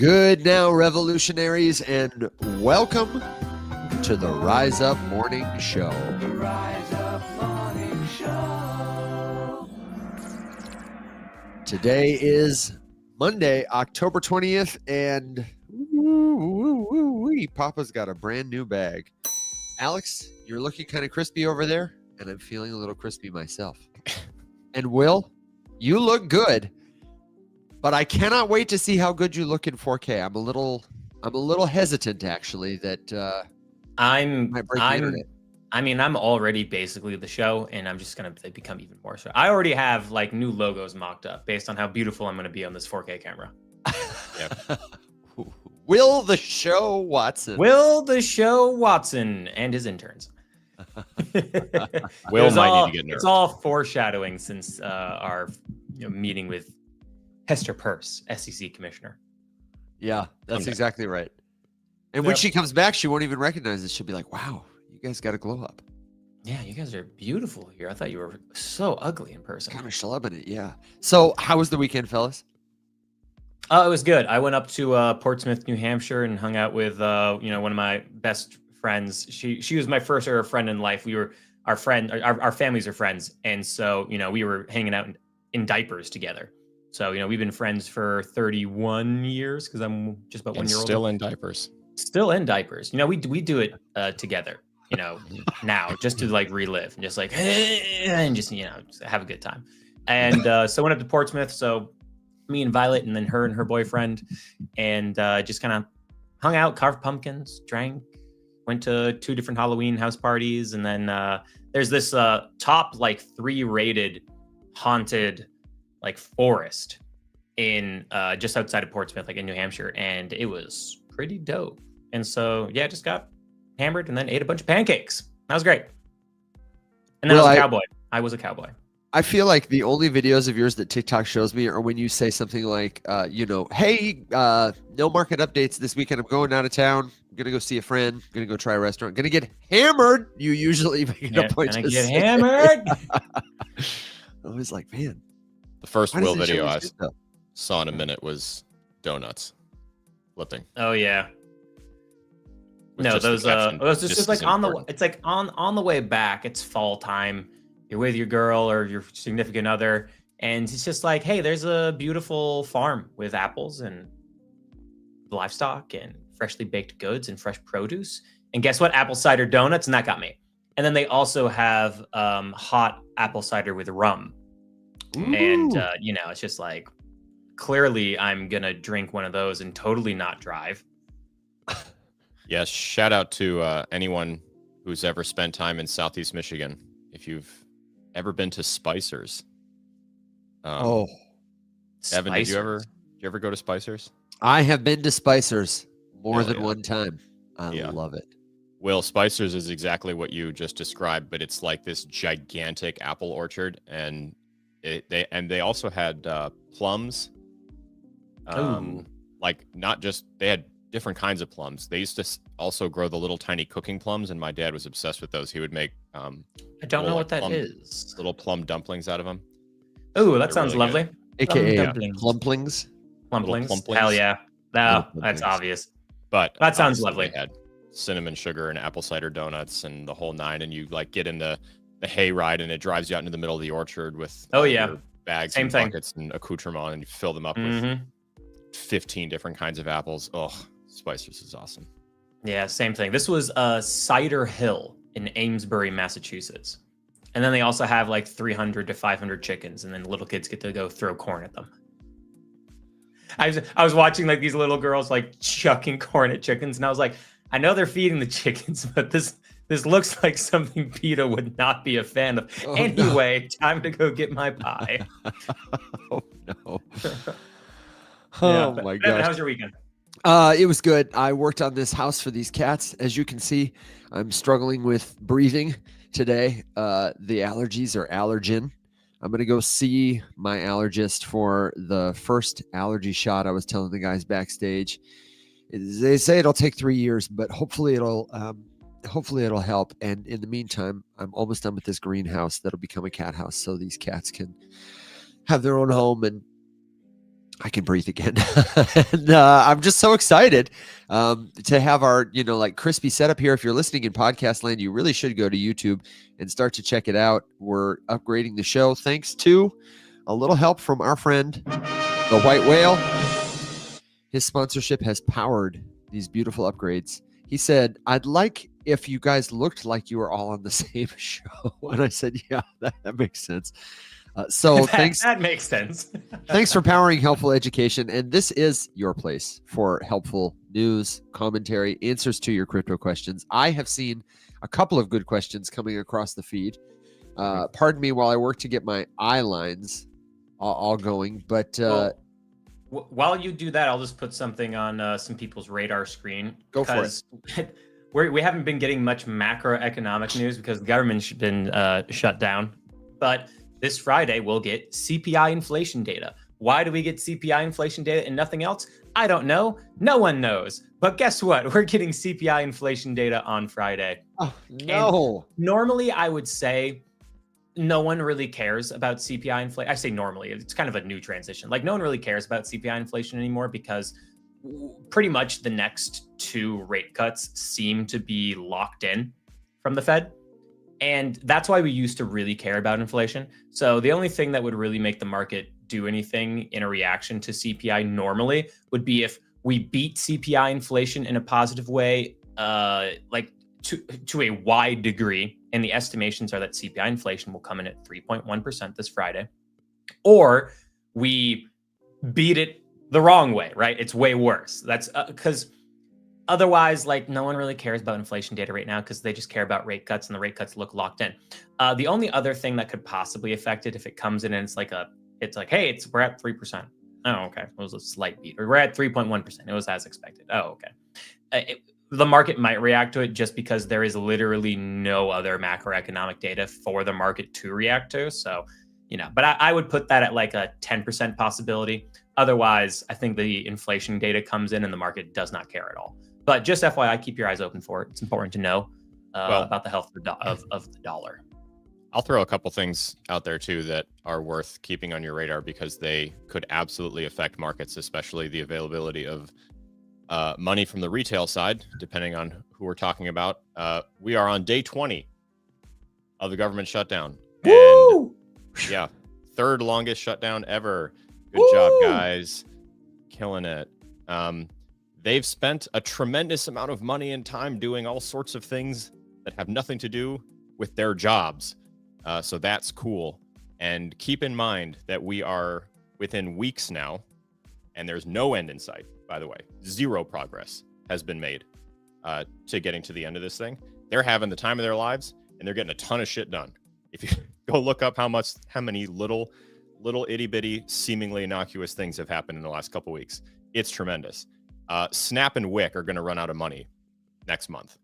Good now, revolutionaries, and welcome to the Rise Up Morning Show. Rise Up Morning Show. Today is Monday, October 20th, and Papa's got a brand new bag. Alex, you're looking kind of crispy over there, and I'm feeling a little crispy myself. And Will, you look good. But I cannot wait to see how good you look in 4K. I'm a little hesitant actually that I'm already basically the show, and I'm just gonna become even more so. I already have like new logos mocked up based on how beautiful I'm gonna be on this 4K camera. Yep. Will the show Watson. Will the show Watson and his interns. Will might need to get nerfed. It's all foreshadowing since our meeting with Hester Peirce, SEC commissioner. Yeah, that's exactly right. And when she comes back, she won't even recognize it. She'll be like, wow, you guys got to glow up. Yeah, you guys are beautiful here. I thought you were so ugly in person. Kind of schlubbing it, yeah. So how was the weekend, fellas? It was good. I went up to Portsmouth, New Hampshire, and hung out with one of my best friends. She was my first ever friend in life. We were our families are friends, and so we were hanging out in diapers together. So, we've been friends for 31 years because I'm just about 1 year old. Still in diapers. Still in diapers. We do it together, now just to like relive and just like, and just have a good time. And so I went up to Portsmouth. So me and Violet and then her and her boyfriend and just kind of hung out, carved pumpkins, drank, went to 2 different Halloween house parties. And then there's this top like 3 rated haunted like forest in just outside of Portsmouth, like in New Hampshire, and it was pretty dope. And so just got hammered and then ate a bunch of pancakes. That was great. And then I was a cowboy. I feel like the only videos of yours that TikTok shows me are when you say something like, hey, no market updates this weekend. I'm going out of town. I'm gonna go see a friend. I'm gonna go try a restaurant. I'm gonna get hammered. You usually make a point to get hammered. I was like, man. The first Will video I saw in a minute was donuts flipping. Oh yeah. No, those just like on the it's like on the way back. It's fall time. You're with your girl or your significant other, and it's just like, hey, there's a beautiful farm with apples and livestock and freshly baked goods and fresh produce. And guess what? Apple cider donuts, and that got me. And then they also have hot apple cider with rum. Ooh. And it's just like, clearly I'm gonna drink one of those and totally not drive. Yes, shout out to anyone who's ever spent time in Southeast Michigan. If you've ever been to Spicer's. Evan, did you ever go to Spicer's? I have been to Spicer's more than one time. I love it. Will, Spicer's is exactly what you just described, but it's like this gigantic apple orchard, and they also had plums. Like not just, they had different kinds of plums. They used to also grow the little tiny cooking plums, and my dad was obsessed with those. He would make I don't know what that is. Little plum dumplings out of them. Oh, that sounds really lovely. AKA plumplings. Plumplings. Hell yeah. No, that's obvious. But that sounds lovely. They had cinnamon sugar and apple cider donuts and the whole 9, and you like get in the hay ride, and it drives you out into the middle of the orchard with bags and buckets and accoutrement, and you fill them up with 15 different kinds of apples. Oh, Spicer's is awesome. Yeah, same thing. This was Cider Hill in Amesbury, Massachusetts. And then they also have like 300 to 500 chickens, and then little kids get to go throw corn at them. I was watching like these little girls like chucking corn at chickens, and I was like, I know they're feeding the chickens, but this looks like something PETA would not be a fan of. Oh, anyway, time to go get my pie. Oh no. My gosh. How was your weekend? It was good. I worked on this house for these cats. As you can see, I'm struggling with breathing today. The allergies are allergen. I'm going to go see my allergist for the first allergy shot. I was telling the guys backstage. They say it'll take 3 years, but hopefully it'll help. And in the meantime, I'm almost done with this greenhouse that'll become a cat house, so these cats can have their own home. And I can breathe again. And I'm just so excited to have our, like crispy setup here. If you're listening in podcast land, you really should go to YouTube and start to check it out. We're upgrading the show thanks to a little help from our friend, the White Whale. His sponsorship has powered these beautiful upgrades. He said, I'd like if you guys looked like you were all on the same show. And I said, yeah, that makes sense. So thanks. That makes sense. Thanks for powering helpful education. And this is your place for helpful news, commentary, answers to your crypto questions. I have seen a couple of good questions coming across the feed. Pardon me while I work to get my eye lines all going. But while you do that, I'll just put something on some people's radar screen. Go for it. We haven't been getting much macroeconomic news because the government's been shut down. But this Friday, we'll get CPI inflation data. Why do we get CPI inflation data and nothing else? I don't know. No one knows. But guess what? We're getting CPI inflation data on Friday. Oh, no. And normally, I would say no one really cares about CPI inflation. I say normally. It's kind of a new transition. Like, no one really cares about CPI inflation anymore because pretty much the next 2 rate cuts seem to be locked in from the Fed. And that's why we used to really care about inflation. So the only thing that would really make the market do anything in a reaction to CPI normally would be if we beat CPI inflation in a positive way, like to a wide degree. And the estimations are that CPI inflation will come in at 3.1% this Friday. Or we beat it the wrong way, right? It's way worse. That's because otherwise, like, no one really cares about inflation data right now because they just care about rate cuts, and the rate cuts look locked in. The only other thing that could possibly affect it if it comes in and it's like, hey, we're at 3%. Oh, okay. It was a slight beat. Or we're at 3.1%. It was as expected. Oh, okay. The market might react to it just because there is literally no other macroeconomic data for the market to react to. So, but I would put that at like a 10% possibility. Otherwise, I think the inflation data comes in and the market does not care at all. But just FYI, keep your eyes open for it. It's important to know about the health of the dollar. I'll throw a couple things out there too that are worth keeping on your radar because they could absolutely affect markets, especially the availability of money from the retail side, depending on who we're talking about. We are on day 20 of the government shutdown. Woo! And yeah, 3rd longest shutdown ever. Good job, guys. Killing it. They've spent a tremendous amount of money and time doing all sorts of things that have nothing to do with their jobs. So that's cool. And keep in mind that we are within weeks now, and there's no end in sight, by the way. 0 progress has been made to getting to the end of this thing. They're having the time of their lives, and they're getting a ton of shit done. If you go look up how many little itty bitty, seemingly innocuous things have happened in the last couple weeks, it's tremendous. Snap and Wick are going to run out of money next month.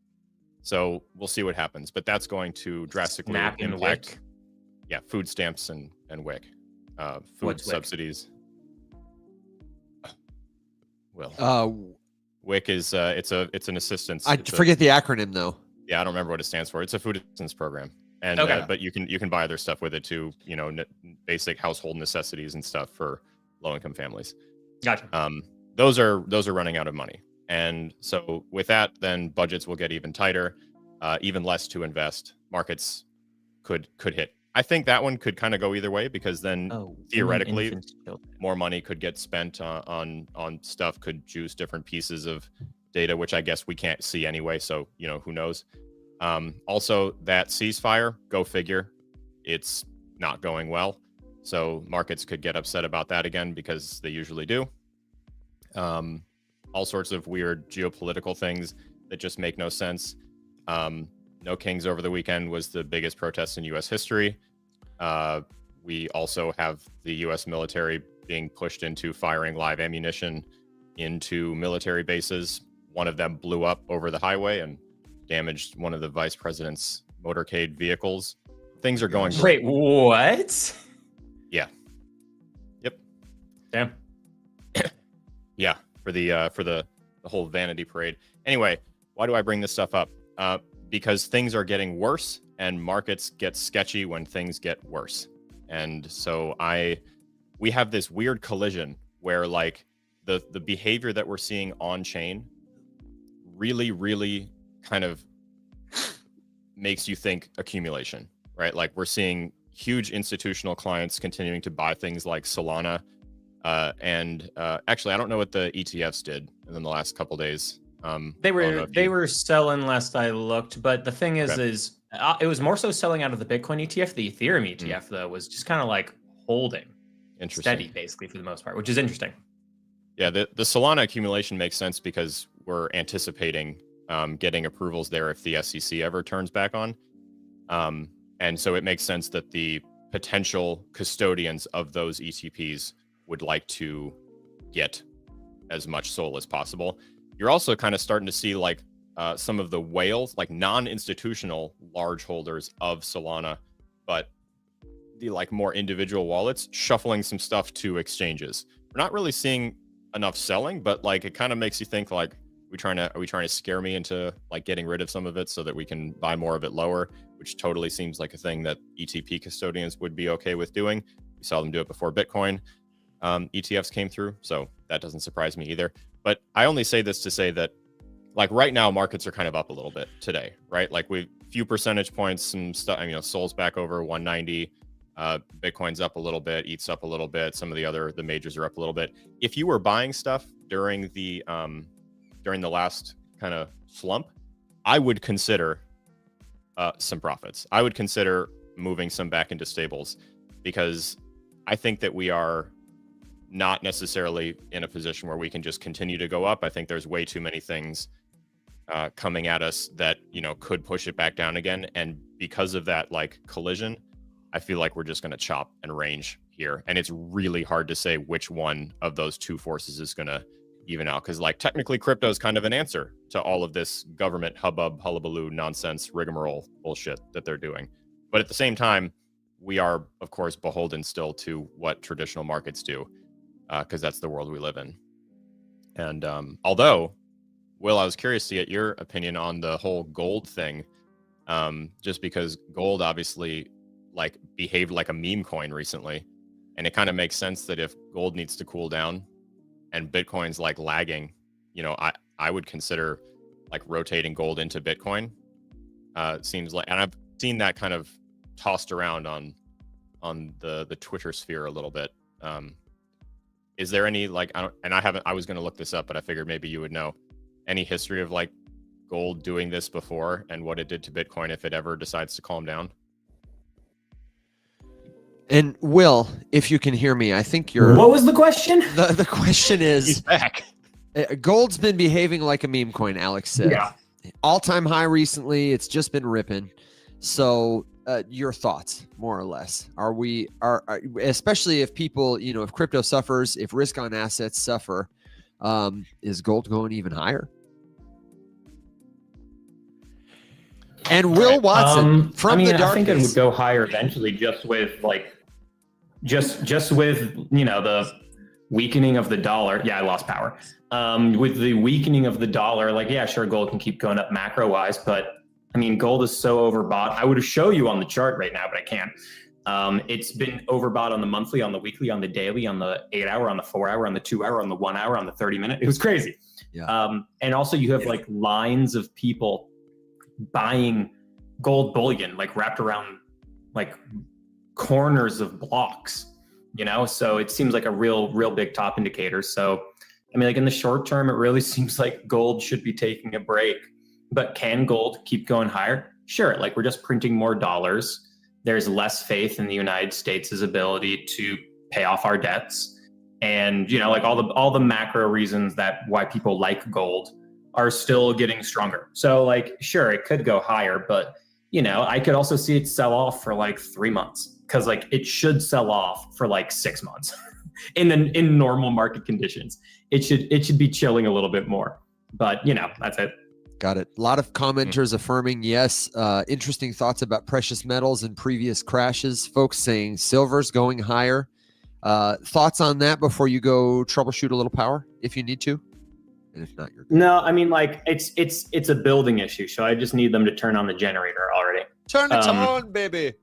So we'll see what happens. But that's going to drastically Snap and impact. Wick? Yeah, food stamps and Wick. Food subsidies. Wick? Well, Wick is it's an assistance. I forget the acronym though. Yeah, I don't remember what it stands for. It's a food assistance program. And okay. But you can buy other stuff with it too, basic household necessities and stuff for low-income families. Gotcha. Those are running out of money. And so with that, then budgets will get even tighter, even less to invest. Markets could hit. I think that one could kind of go either way because then theoretically more money could get spent on stuff, could juice different pieces of data, which I guess we can't see anyway. So, who knows? Also, that ceasefire, go figure, it's not going well. So markets could get upset about that again because they usually do. All sorts of weird geopolitical things that just make no sense. No Kings over the weekend was the biggest protest in U.S. history. We also have the U.S. military being pushed into firing live ammunition into military bases. One of them blew up over the highway and damaged one of the vice president's motorcade vehicles. Things are going great. Wait, what? Yeah. Yep. Damn. Yeah. For the whole vanity parade. Anyway, why do I bring this stuff up? Because things are getting worse and markets get sketchy when things get worse. And so we have this weird collision where like the behavior that we're seeing on chain really kind of makes you think accumulation, right? Like we're seeing huge institutional clients continuing to buy things like Solana. And actually, I don't know what the ETFs did in the last couple days. They were selling last I looked, but the thing is it was more so selling out of the Bitcoin ETF. The Ethereum ETF though was just kind of like holding steady basically for the most part, which is interesting. Yeah, the Solana accumulation makes sense because we're anticipating getting approvals there if the SEC ever turns back on. And so it makes sense that the potential custodians of those ETPs would like to get as much SOL as possible. You're also kind of starting to see like some of the whales, like non-institutional large holders of Solana, but the like more individual wallets shuffling some stuff to exchanges. We're not really seeing enough selling, but like it kind of makes you think like, are we trying to scare me into like getting rid of some of it so that we can buy more of it lower, which totally seems like a thing that ETP custodians would be okay with doing. We saw them do it before Bitcoin ETFs came through, so that doesn't surprise me either. But I only say this to say that like right now markets are kind of up a little bit today, right? Like we few percentage points, some stuff, I mean, Sol's back over 190, Bitcoin's up a little bit, ETH's up a little bit, some of the majors are up a little bit. If you were buying stuff during the last kind of slump, I would consider some profits. I would consider moving some back into stables, because I think that we are not necessarily in a position where we can just continue to go up. I think there's way too many things coming at us that, you know, could push it back down again. And because of that like collision, I feel like we're just going to chop and range here. And it's really hard to say which one of those two forces is going to even out, because like technically crypto is kind of an answer to all of this government hubbub, hullabaloo, nonsense, rigmarole bullshit that they're doing. But at the same time, we are, of course, beholden still to what traditional markets do, because that's the world we live in. And although, Will, I was curious to get your opinion on the whole gold thing, just because gold obviously like behaved like a meme coin recently, and it kind of makes sense that if gold needs to cool down and Bitcoin's like lagging, you know, I would consider like rotating gold into Bitcoin. It seems like, and I've seen that kind of tossed around on the Twitter sphere a little bit. Is there any like, I was going to look this up, but I figured maybe you would know any history of like gold doing this before and what it did to Bitcoin if it ever decides to calm down? And Will, if you can hear me, I think you're... What was the question? The question is... He's back. Gold's been behaving like a meme coin, Alex said. Yeah. All-time high recently. It's just been ripping. So your thoughts, more or less. Are especially if people, you know, if crypto suffers, if risk on assets suffer, is gold going even higher? And Will Watson from the darkness. I think it would go higher eventually, just with like, just with, you know, the weakening of the dollar. Yeah, I lost power. With the weakening of the dollar, like, yeah, sure, gold can keep going up macro wise, but I mean, gold is so overbought. I would show you on the chart right now, but I can't. It's been overbought on the monthly, on the weekly, on the daily, on the 8 hour, on the 4 hour, on the 2 hour, on the 1 hour, on the 30 minute. It was crazy. Yeah. And also you have like lines of people buying gold bullion, like wrapped around like corners of blocks, you know? So it seems like a real big top indicator. So, I mean, like in the short term, it really seems like gold should be taking a break, but can gold keep going higher? Sure. Like we're just printing more dollars. There's less faith in the United States' ability to pay off our debts. And, you know, like all the macro reasons that why people like gold are still getting stronger. So like, sure, it could go higher, but you know, I could also see it sell off for like 3 months, because like it should sell off for like 6 months in normal market conditions. It should be chilling a little bit more, but you know, that's it. Got it. A lot of commenters affirming yes. Interesting thoughts about precious metals and previous crashes. Folks saying silver's going higher. Thoughts on that before you go troubleshoot a little power if you need to? And if not, you're good. No, I mean, like it's a building issue, so I just need them to turn on the generator already. Turn it on, baby.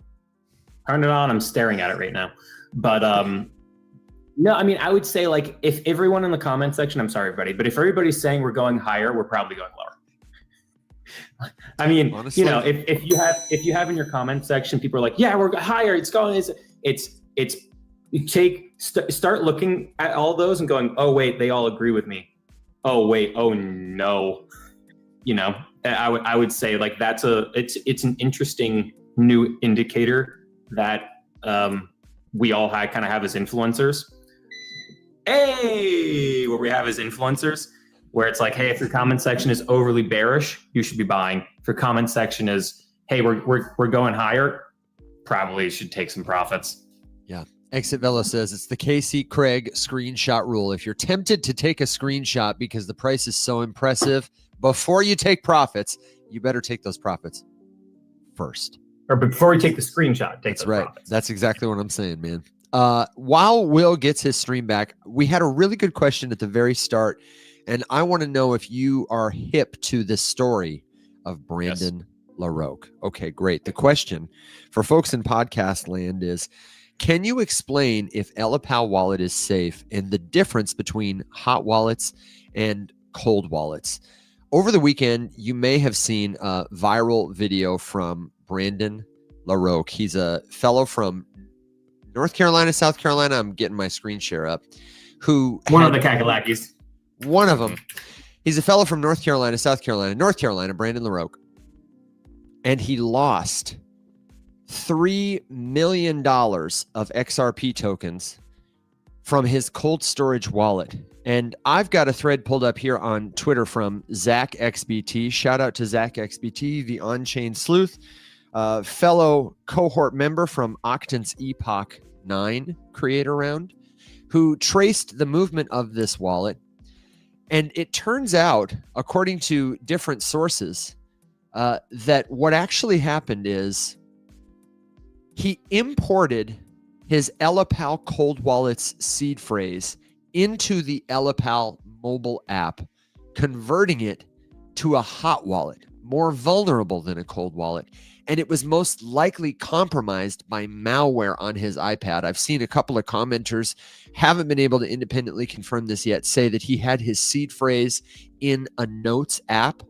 Turn it on. I'm staring at it right now. But No, I mean, I would say like if everyone in the comment section, I'm sorry, everybody, but if everybody's saying we're going higher, we're probably going lower. I mean, Honestly, you know, if you have in your comment section, people are like, yeah, we're higher. It's going, start looking at all those and going, oh wait, they all agree with me. Oh wait, oh no. You know, I would say like it's an interesting new indicator that we all kind of have as influencers. Hey, what we have as influencers, where it's like, hey, if your comment section is overly bearish, you should be buying. If your comment section is, hey, we're going higher, probably should take some profits. Yeah. Exit Velo says it's the KC Craig screenshot rule. If you're tempted to take a screenshot because the price is so impressive, before you take profits, you better take those profits first. Or before you take the screenshot, take That's those right. profits. That's exactly what I'm saying, man. While Will gets his stream back, we had a really good question at the very start, and I want to know if you are hip to this story of Brandon LaRoque. Okay, great. The question for folks in podcast land is, can you explain if Ellipal wallet is safe and the difference between hot wallets and cold wallets? Over the weekend, you may have seen a viral video from Brandon LaRoque. He's a fellow from North Carolina, South Carolina. I'm getting my screen share up. One of the Kakalakis. One of them. He's a fellow from North Carolina, Brandon LaRoque. And he lost $3 million of XRP tokens from his cold storage wallet. And I've got a thread pulled up here on Twitter from ZachXBT. Shout out to ZachXBT, the on-chain sleuth, fellow cohort member from Octan's Epoch 9 creator round, who traced the movement of this wallet. And it turns out, according to different sources, that what actually happened is he imported his Ellipal cold wallet's seed phrase into the Ellipal mobile app, converting it to a hot wallet, more vulnerable than a cold wallet. And it was most likely compromised by malware on his iPad. I've seen a couple of commenters, haven't been able to independently confirm this yet, say that he had his seed phrase in a notes app.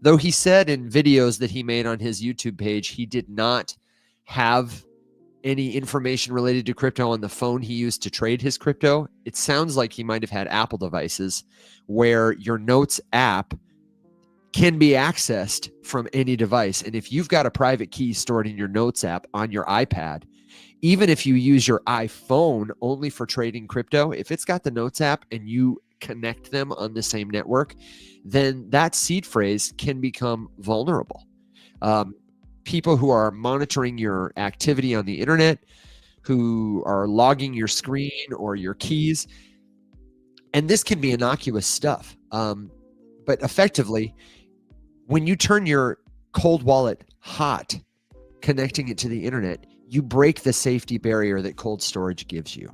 Though he said in videos that he made on his YouTube page, he did not have any information related to crypto on the phone he used to trade his crypto. It sounds like he might have had Apple devices where your notes app can be accessed from any device. And if you've got a private key stored in your notes app on your iPad, even if you use your iPhone only for trading crypto, if it's got the notes app and you connect them on the same network, then that seed phrase can become vulnerable. People who are monitoring your activity on the internet, who are logging your screen or your keys, and this can be innocuous stuff. But effectively, when you turn your cold wallet hot, connecting it to the internet, you break the safety barrier that cold storage gives you.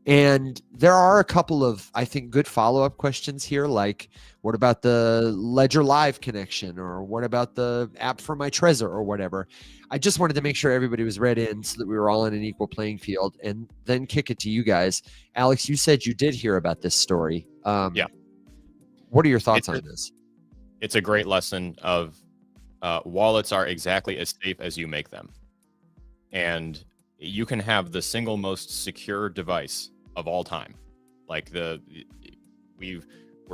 And there are a couple of, I think, good follow-up questions here, like what about the Ledger Live connection, or what about the app for my Trezor, or whatever. I just wanted to make sure everybody was read in so that we were all on an equal playing field, and then kick it to you guys. Alex, you said you did hear about this story. Yeah. What are your thoughts on this? It's a great lesson of wallets are exactly as safe as you make them. And you can have the single most secure device of all time. Like we're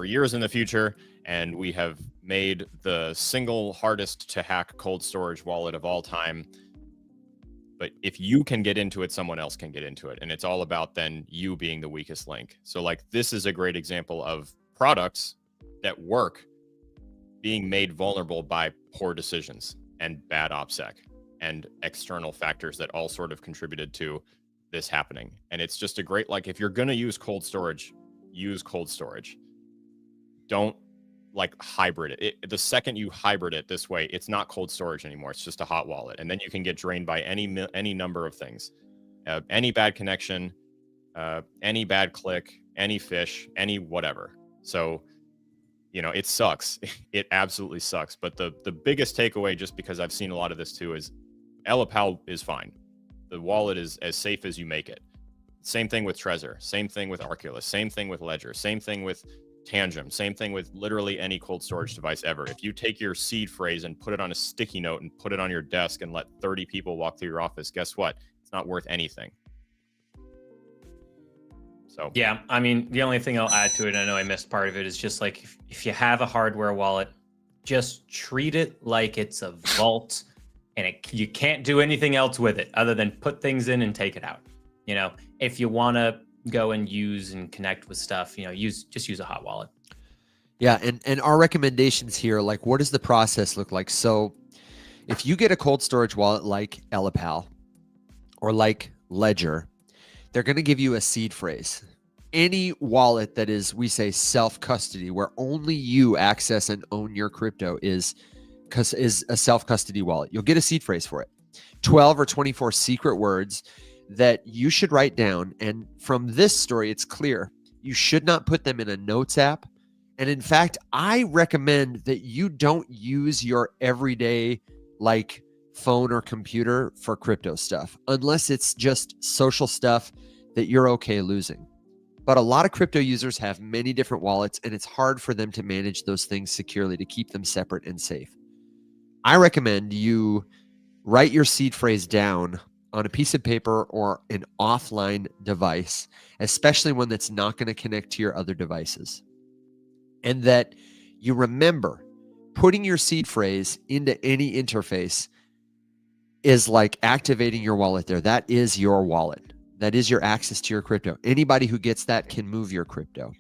years in the future, and we have made the single hardest to hack cold storage wallet of all time. But if you can get into it, someone else can get into it. And it's all about then you being the weakest link. So like this is a great example of products that work being made vulnerable by poor decisions and bad OPSEC and external factors that all sort of contributed to this happening. And it's just a great, like, if you're going to use cold storage, use cold storage. Don't like hybrid it. The second you hybrid it this way, it's not cold storage anymore. It's just a hot wallet. And then you can get drained by any number of things, any bad connection, any bad click, any fish, any whatever. So, you know, it sucks. It absolutely sucks. But the biggest takeaway, just because I've seen a lot of this too, is Ellipal is fine. The wallet is as safe as you make it. Same thing with Trezor. Same thing with Arculus. Same thing with Ledger. Same thing with Tangem. Same thing with literally any cold storage device ever. If you take your seed phrase and put it on a sticky note and put it on your desk and let 30 people walk through your office, guess what? It's not worth anything. So yeah, I mean, the only thing I'll add to it, I know I missed part of it, is just like if you have a hardware wallet, just treat it like it's a vault, and you can't do anything else with it other than put things in and take it out. You know, if you want to go and use and connect with stuff, you know, just use a hot wallet. Yeah, and our recommendations here, like, what does the process look like? So if you get a cold storage wallet like Ellipal or like Ledger, they're going to give you a seed phrase. Any wallet that is, we say, self-custody, where only you access and own your crypto is a self-custody wallet. You'll get a seed phrase for it. 12 or 24 secret words that you should write down. And from this story, it's clear you should not put them in a notes app. And in fact, I recommend that you don't use your everyday like phone or computer for crypto stuff, unless it's just social stuff that you're okay losing. But a lot of crypto users have many different wallets, and it's hard for them to manage those things securely to keep them separate and safe. I recommend you write your seed phrase down on a piece of paper or an offline device, especially one that's not going to connect to your other devices. And that you remember putting your seed phrase into any interface is like activating your wallet there. That is your wallet. That is your access to your crypto. Anybody who gets that can move your crypto.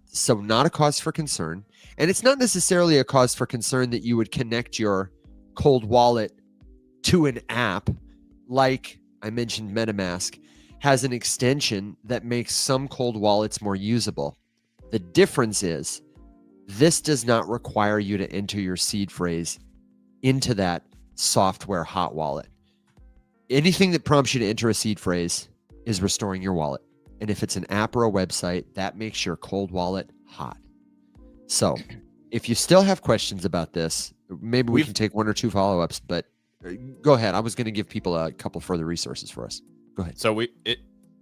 So not a cause for concern. And it's not necessarily a cause for concern that you would connect your cold wallet to an app. Like I mentioned, MetaMask has an extension that makes some cold wallets more usable. The difference is this does not require you to enter your seed phrase into that software hot wallet. Anything that prompts you to enter a seed phrase is restoring your wallet. And if it's an app or a website, that makes your cold wallet hot. So if you still have questions about this, maybe we can take one or two follow-ups, but go ahead. I was going to give people a couple further resources for us. Go ahead. So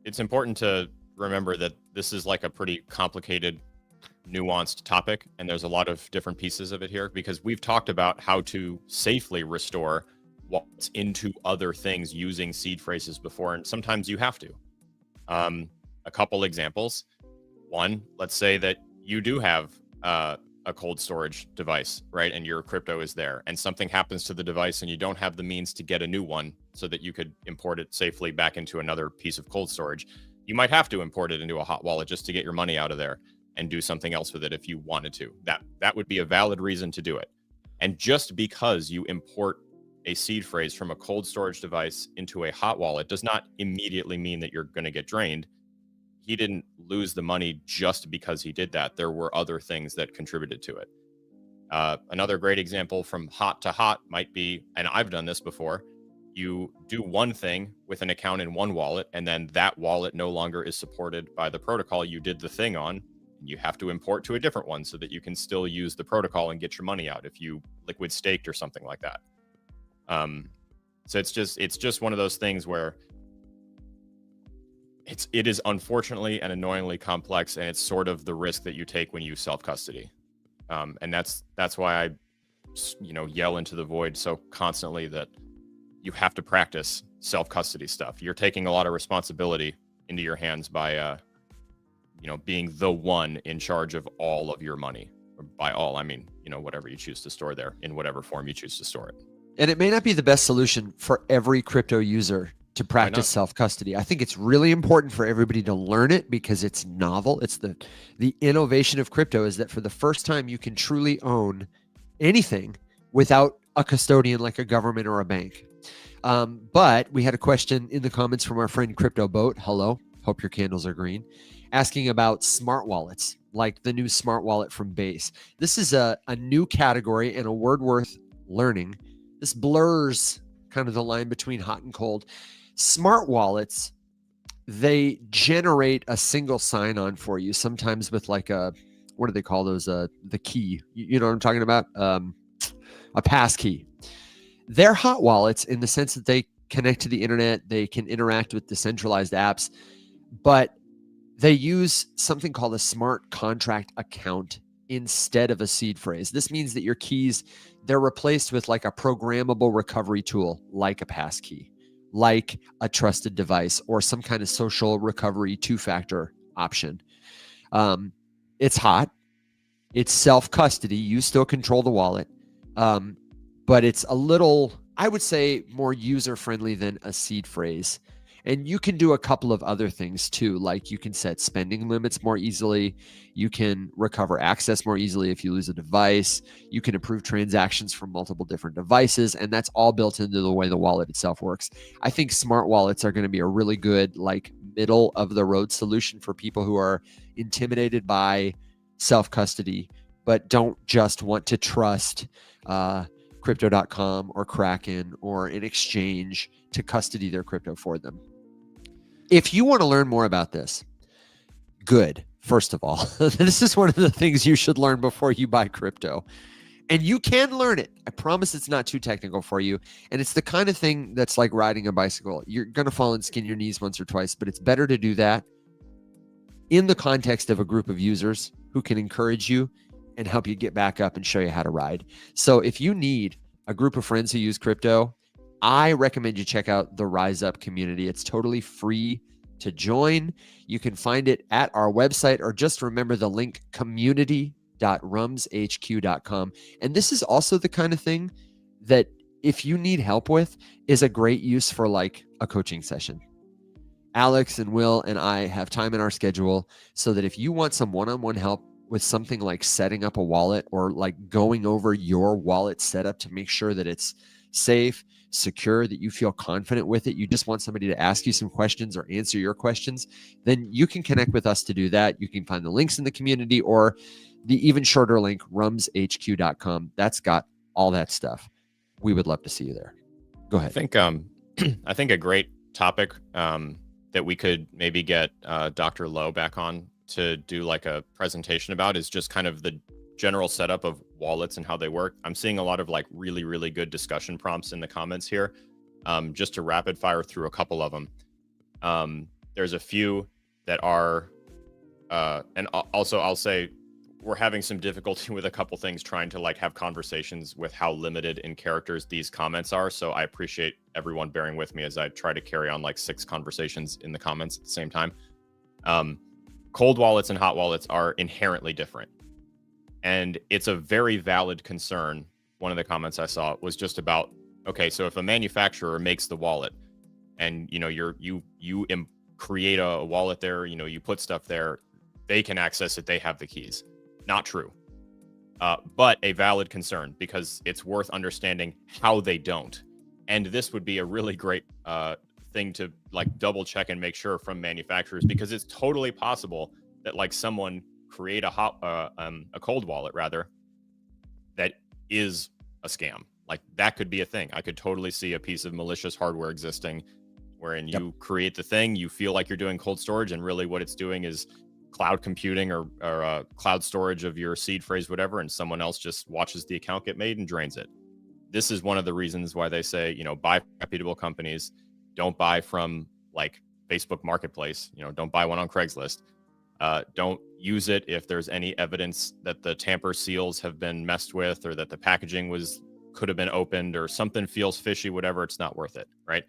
it's important to remember that this is like a pretty complicated, nuanced topic, and there's a lot of different pieces of it here, because we've talked about how to safely restore wallets into other things using seed phrases before, and sometimes you have to. A couple examples. One, let's say that you do have a cold storage device, right? And your crypto is there, and something happens to the device and you don't have the means to get a new one so that you could import it safely back into another piece of cold storage. You might have to import it into a hot wallet just to get your money out of there and do something else with it if you wanted to. That would be a valid reason to do it. And just because you import a seed phrase from a cold storage device into a hot wallet does not immediately mean that you're going to get drained. He didn't lose the money just because he did that. There were other things that contributed to it. Another great example from hot to hot might be, and I've done this before, you do one thing with an account in one wallet, and then that wallet no longer is supported by the protocol you did the thing on. You have to import to a different one so that you can still use the protocol and get your money out if you liquid staked or something like that. So it's just one of those things where it is unfortunately and annoyingly complex, and it's sort of the risk that you take when you self-custody. And that's why I, yell into the void so constantly that you have to practice self-custody stuff. You're taking a lot of responsibility into your hands by, being the one in charge of all of your money. Or by all, I mean, whatever you choose to store there in whatever form you choose to store it. And it may not be the best solution for every crypto user to practice self-custody. I think it's really important for everybody to learn it because it's novel. It's the innovation of crypto is that for the first time, you can truly own anything without a custodian like a government or a bank. But we had a question in the comments from our friend Crypto Boat. Hello, hope your candles are green. Asking about smart wallets, like the new smart wallet from Base. This is a new category and a word worth learning. This blurs kind of the line between hot and cold. Smart wallets, they generate a single sign-on for you, sometimes with like a, what do they call those? The key. You know what I'm talking about? A pass key. They're hot wallets in the sense that they connect to the internet. They can interact with decentralized apps, but they use something called a smart contract account instead of a seed phrase. This means that your keys, they're replaced with like a programmable recovery tool, like a passkey, like a trusted device, or some kind of social recovery two-factor option. It's hot. It's self-custody. You still control the wallet. But it's a little, I would say, more user-friendly than a seed phrase. And you can do a couple of other things too, like you can set spending limits more easily. You can recover access more easily if you lose a device. You can approve transactions from multiple different devices, and that's all built into the way the wallet itself works. I think smart wallets are going to be a really good, like, middle of the road solution for people who are intimidated by self-custody, but don't just want to trust crypto.com or Kraken or an exchange to custody their crypto for them. If you want to learn more about this, good. First of all, this is one of the things you should learn before you buy crypto. And you can learn it. I promise it's not too technical for you. And it's the kind of thing that's like riding a bicycle. You're going to fall and skin your knees once or twice, but it's better to do that in the context of a group of users who can encourage you and help you get back up and show you how to ride. So if you need a group of friends who use crypto, I recommend you check out the Rise Up community. It's totally free to join. You can find it at our website, or just remember the link, community.rumshq.com. And this is also the kind of thing that, if you need help with, is a great use for like a coaching session. Alex and Will and I have time in our schedule so that if you want some one-on-one help with something like setting up a wallet, or like going over your wallet setup to make sure that it's safe, secure, that you feel confident with it, you just want somebody to ask you some questions or answer your questions, then you can connect with us to do that. You can find the links in the community, or the even shorter link, rumshq.com. That's got all that stuff. We would love to see you there. Go ahead. I think a great topic that we could maybe get Dr. Lowe back on to do like a presentation about is just kind of the general setup of wallets and how they work. I'm seeing a lot of like really, really good discussion prompts in the comments here. Just to rapid fire through a couple of them. There's a few that are, and also I'll say we're having some difficulty with a couple things trying to like have conversations with how limited in characters these comments are. So I appreciate everyone bearing with me as I try to carry on like 6 conversations in the comments at the same time. Cold wallets and hot wallets are inherently different. And it's a very valid concern. One of the comments I saw was just about, okay, so if a manufacturer makes the wallet and, you know, you create a wallet there, you know, you put stuff there, they can access it, they have the keys. Not true. But a valid concern, because it's worth understanding how they don't. And this would be a really great thing to like double check and make sure from manufacturers, because it's totally possible that like someone create a cold wallet rather that is a scam. Like that could be a thing. I could totally see a piece of malicious hardware existing wherein you create the thing, you feel like you're doing cold storage, and really what it's doing is cloud computing or cloud storage of your seed phrase, whatever, and someone else just watches the account get made and drains it. This is one of the reasons why they say, you know, buy reputable companies. Don't buy from like Facebook Marketplace, you know, don't buy one on Craigslist. Don't use it if there's any evidence that the tamper seals have been messed with, or that the packaging could have been opened, or something feels fishy, whatever. It's not worth it, right?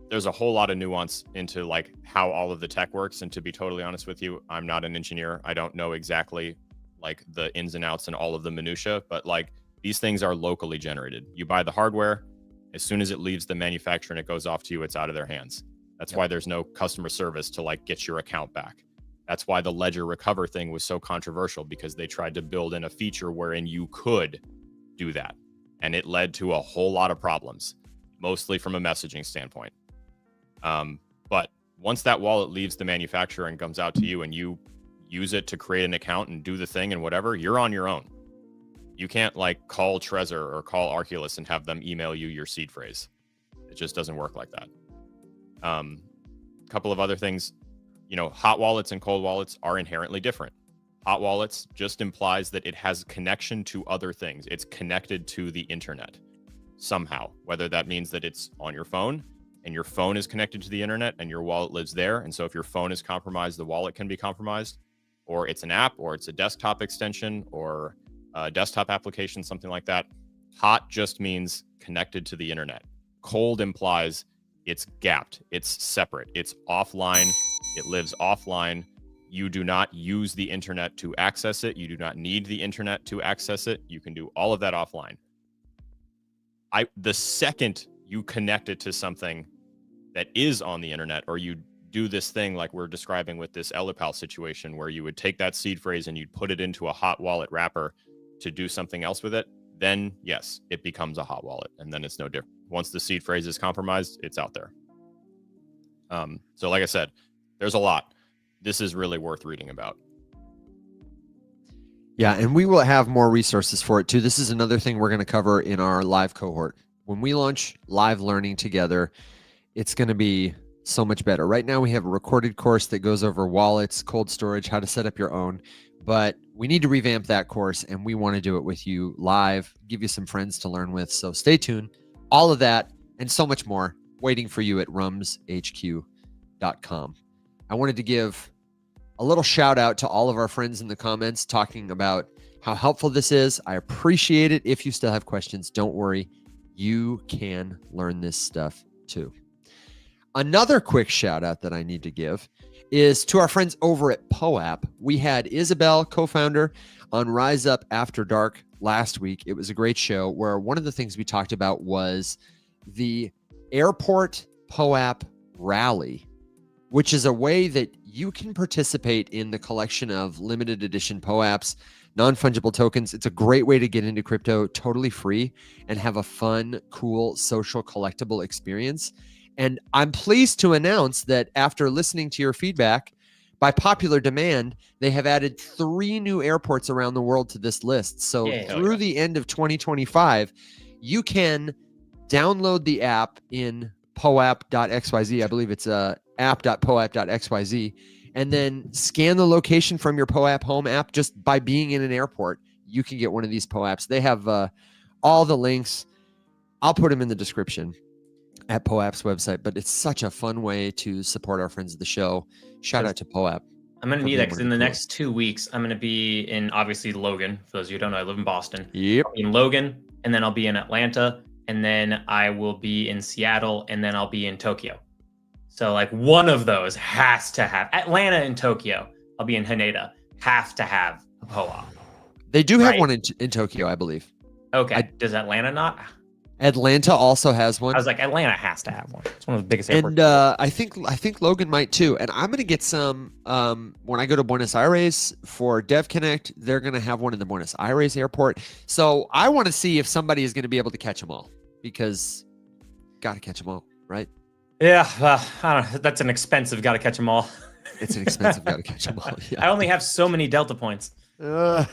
There's a whole lot of nuance into like how all of the tech works. And to be totally honest with you, I'm not an engineer. I don't know exactly like the ins and outs and all of the minutia, but like these things are locally generated. You buy the hardware, as soon as it leaves the manufacturer and it goes off to you, it's out of their hands. That's why there's no customer service to like get your account back. That's why the ledger recover thing was so controversial, because they tried to build in a feature wherein you could do that. And it led to a whole lot of problems, mostly from a messaging standpoint. But once that wallet leaves the manufacturer and comes out to you and you use it to create an account and do the thing and whatever, you're on your own. You can't like call Trezor or call Arculus and have them email you your seed phrase. It just doesn't work like that. Couple of other things, you know, hot wallets and cold wallets are inherently different. Hot wallets just implies that it has connection to other things. It's connected to the internet. somehow, whether that means that it's on your phone and your phone is connected to the internet and your wallet lives there. And so if your phone is compromised, the wallet can be compromised, or it's an app, or it's a desktop extension, or a desktop application, something like that. Hot just means connected to the internet. Cold implies it's gapped, it's separate, it's offline, it lives offline. You do not use the internet to access it. You do not need the internet to access it. You can do all of that offline. The second you connect it to something that is on the internet, or you do this thing like we're describing with this Ellipal situation, where you would take that seed phrase and you'd put it into a hot wallet wrapper to do something else with it, then yes, it becomes a hot wallet, and then it's no different. Once the seed phrase is compromised, it's out there. So like I said, there's a lot. This is really worth reading about. Yeah, and we will have more resources for it too. This is another thing we're going to cover in our live cohort. When we launch live learning together, it's going to be so much better. Right now we have a recorded course that goes over wallets, cold storage, how to set up your own, but we need to revamp that course, and we want to do it with you live, give you some friends to learn with. So stay tuned. All of that and so much more waiting for you at rumshq.com. I wanted to give a little shout out to all of our friends in the comments talking about how helpful this is. I appreciate it. If you still have questions, don't worry. You can learn this stuff too. Another quick shout out that I need to give is to our friends over at POAP. We had Isabel, co-founder, on Rise Up After Dark last week. It was a great show where one of the things we talked about was the airport POAP rally, which is a way that you can participate in the collection of limited edition POAPs, non-fungible tokens. It's a great way to get into crypto totally free and have a fun, cool, social collectible experience. And I'm pleased to announce that after listening to your feedback, by popular demand, they have added 3 new airports around the world to this list. So through the end of 2025, you can download the app in poap.xyz. I believe it's app.poap.xyz, and then scan the location from your POAP home app. Just by being in an airport, you can get one of these POAPs. They have all the links. I'll put them in the description at POAP's website, but it's such a fun way to support our friends of the show. Shout out to POAP. I'm going to need that because in the next 2 weeks, I'm going to be in, obviously, Logan. For those of you who don't know, I live in Boston. Yep. I'll be in Logan, and then I'll be in Atlanta, and then I will be in Seattle, and then I'll be in Tokyo. So like one of those has to have Atlanta and Tokyo. I'll be in Haneda. Have to have a POAP. They do have one in Tokyo, I believe. Okay. Does Atlanta not? Atlanta also has one. I was like, Atlanta has to have one. It's one of the biggest airports. And I think Logan might too. And I'm gonna get some when I go to Buenos Aires for Dev Connect. They're gonna have one in the Buenos Aires airport. So I want to see if somebody is gonna be able to catch them all, because gotta catch them all, right? Yeah, I don't know. That's an expensive. Got to catch them all. It's an expensive. Got to catch them all. Yeah. I only have so many Delta points. I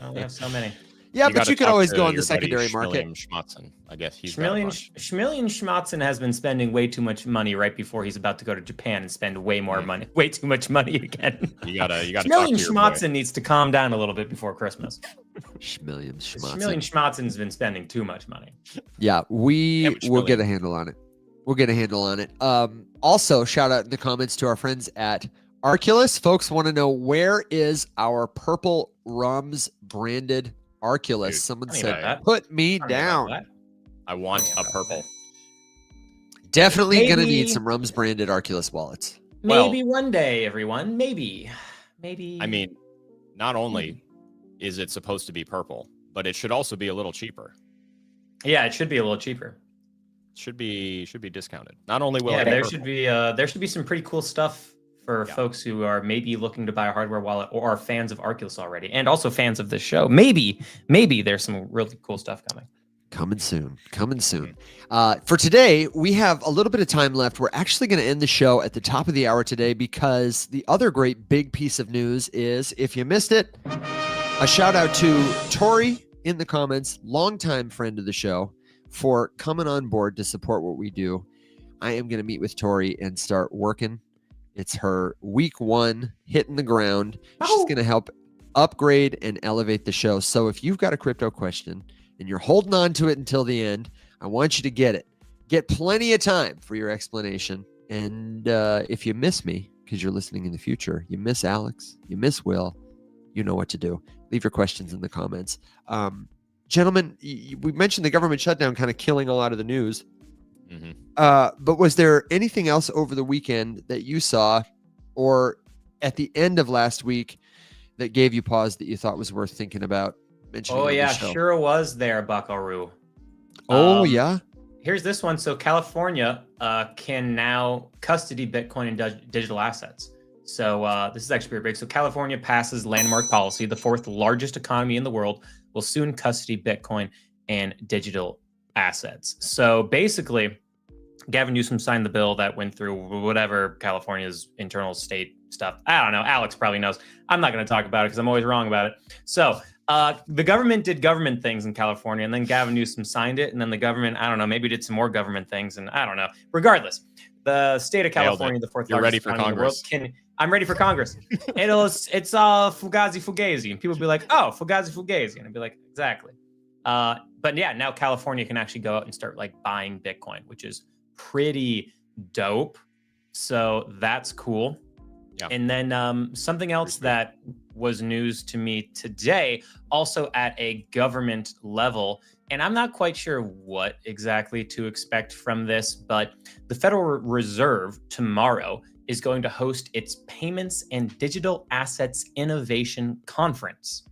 only have so many. Yeah, but you could always go on the secondary market. Schmatzen. I guess he's Schmillion Schmatzen has been spending way too much money right before he's about to go to Japan and spend way more money, way too much money again. You gotta. Schmillion Schmatzen needs to calm down a little bit before Christmas. Schmillion Schmatzen. Schmillion Schmatzen's been spending too much money. Yeah, we will get a handle on it. We'll get a handle on it. Also, shout out in the comments to our friends at Arculus. Folks want to know, where is our purple Rums branded Arculus? Dude, someone said, put me down. I want a purple. Definitely going to need some Rums branded Arculus wallets. Maybe one day, everyone. Maybe. I mean, not only is it supposed to be purple, but it should also be a little cheaper. Yeah, it should be a little cheaper. Should be discounted. Not only will there should be some pretty cool stuff for folks who are maybe looking to buy a hardware wallet or are fans of Arculus already, and also fans of this show. Maybe there's some really cool stuff coming. Coming soon. For today, we have a little bit of time left. We're actually going to end the show at the top of the hour today, because the other great big piece of news is, if you missed it, a shout out to Tori in the comments, longtime friend of the show, for coming on board to support what we do. I am going to meet with Tori and start working. It's her week 1 hitting the ground. She's going to help upgrade and elevate the show. So if you've got a crypto question and you're holding on to it until the end, I want you to get it. Get plenty of time for your explanation. And if you miss me, because you're listening in the future, you miss Alex, you miss Will, you know what to do. Leave your questions in the comments. Gentlemen, we mentioned the government shutdown kind of killing a lot of the news. Mm-hmm. But was there anything else over the weekend that you saw or at the end of last week that gave you pause that you thought was worth thinking about mentioning? Oh, on yeah, the show? sure was there, Buckaroo. Oh, yeah. Here's this one. So California can now custody Bitcoin and digital assets. So this is actually pretty big. So California passes landmark policy. The fourth largest economy in the world will soon custody Bitcoin and digital assets. So basically, Gavin Newsom signed the bill that went through whatever California's internal state stuff. I don't know. Alex probably knows. I'm not going to talk about it because I'm always wrong about it. So the government did government things in California, and then Gavin Newsom signed it, and then the government, I don't know, maybe did some more government things, and I don't know. Regardless, the state of California, the fourth largest economy in the world, I'm ready for Congress. It's fugazi, and people be like, oh, fugazi, and I'd be like, exactly. But yeah, now California can actually go out and start like buying Bitcoin, which is pretty dope. So that's cool. Yeah. And then something else that was news to me today, also at a government level, and I'm not quite sure what exactly to expect from this, but the Federal Reserve tomorrow is going to host its Payments and Digital Assets Innovation Conference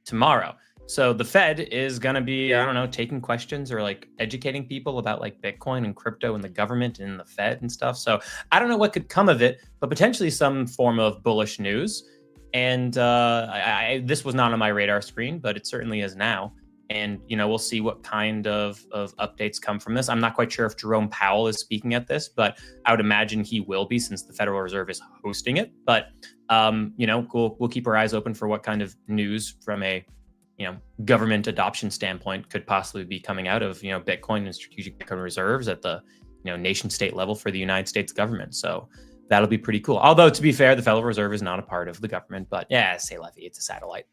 tomorrow. So the Fed is going to be, I don't know, taking questions or like educating people about like Bitcoin and crypto and the government and the Fed and stuff. So I don't know what could come of it, but potentially some form of bullish news. And this was not on my radar screen, but it certainly is now. And, you know, we'll see what kind of updates come from this. I'm not quite sure if Jerome Powell is speaking at this, but I would imagine he will be since the Federal Reserve is hosting it. But, you know, we'll keep our eyes open for what kind of news from a, you know, government adoption standpoint could possibly be coming out of, you know, Bitcoin and strategic Bitcoin reserves at the, you know, nation state level for the United States government. So that'll be pretty cool. Although, to be fair, the Federal Reserve is not a part of the government, but yeah, say levy, it's a satellite.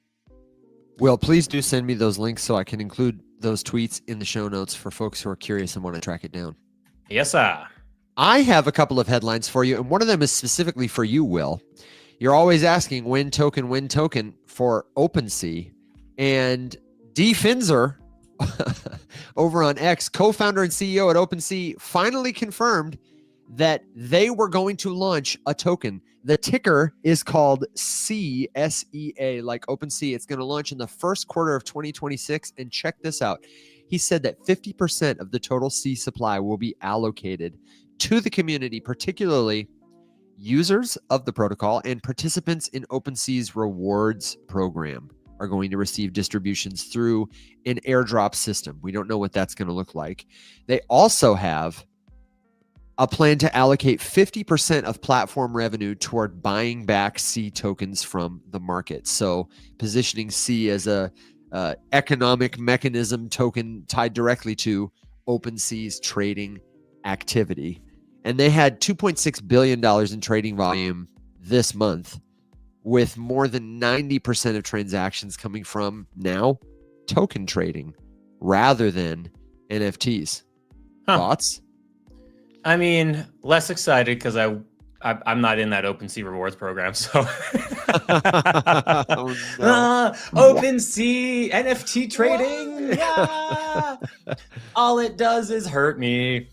Well, please do send me those links so I can include those tweets in the show notes for folks who are curious and want to track it down. Yes, sir. I have a couple of headlines for you, and one of them is specifically for you, Will. You're always asking when token for OpenSea. And D. Finzer over on X, co-founder and CEO at OpenSea, finally confirmed that they were going to launch a token. The ticker is called CSEA, like OpenSea. It's going to launch in the first quarter of 2026. And check this out. He said that 50% of the total C supply will be allocated to the community, particularly users of the protocol and participants in OpenSea's rewards program are going to receive distributions through an airdrop system. We don't know what that's going to look like. They also have a plan to allocate 50% of platform revenue toward buying back C tokens from the market. So positioning C as a economic mechanism token tied directly to OpenSea's trading activity. And they had $2.6 billion in trading volume this month, with more than 90% of transactions coming from now token trading rather than NFTs. Thoughts? I mean, less excited because I'm not in that OpenSea rewards program. So Oh, no. OpenSea NFT trading. Yeah. All it does is hurt me.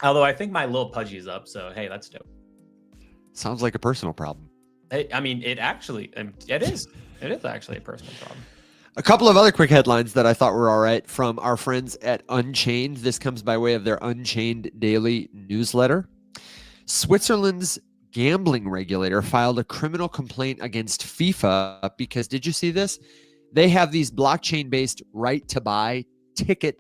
Although I think my little pudgy is up. So, hey, that's dope. Sounds like a personal problem. I mean, it is. It is actually a personal problem. A couple of other quick headlines that I thought were all right from our friends at Unchained. This comes by way of their Unchained daily newsletter. Switzerland's gambling regulator filed a criminal complaint against FIFA because, did you see this? They have these blockchain-based right-to-buy ticket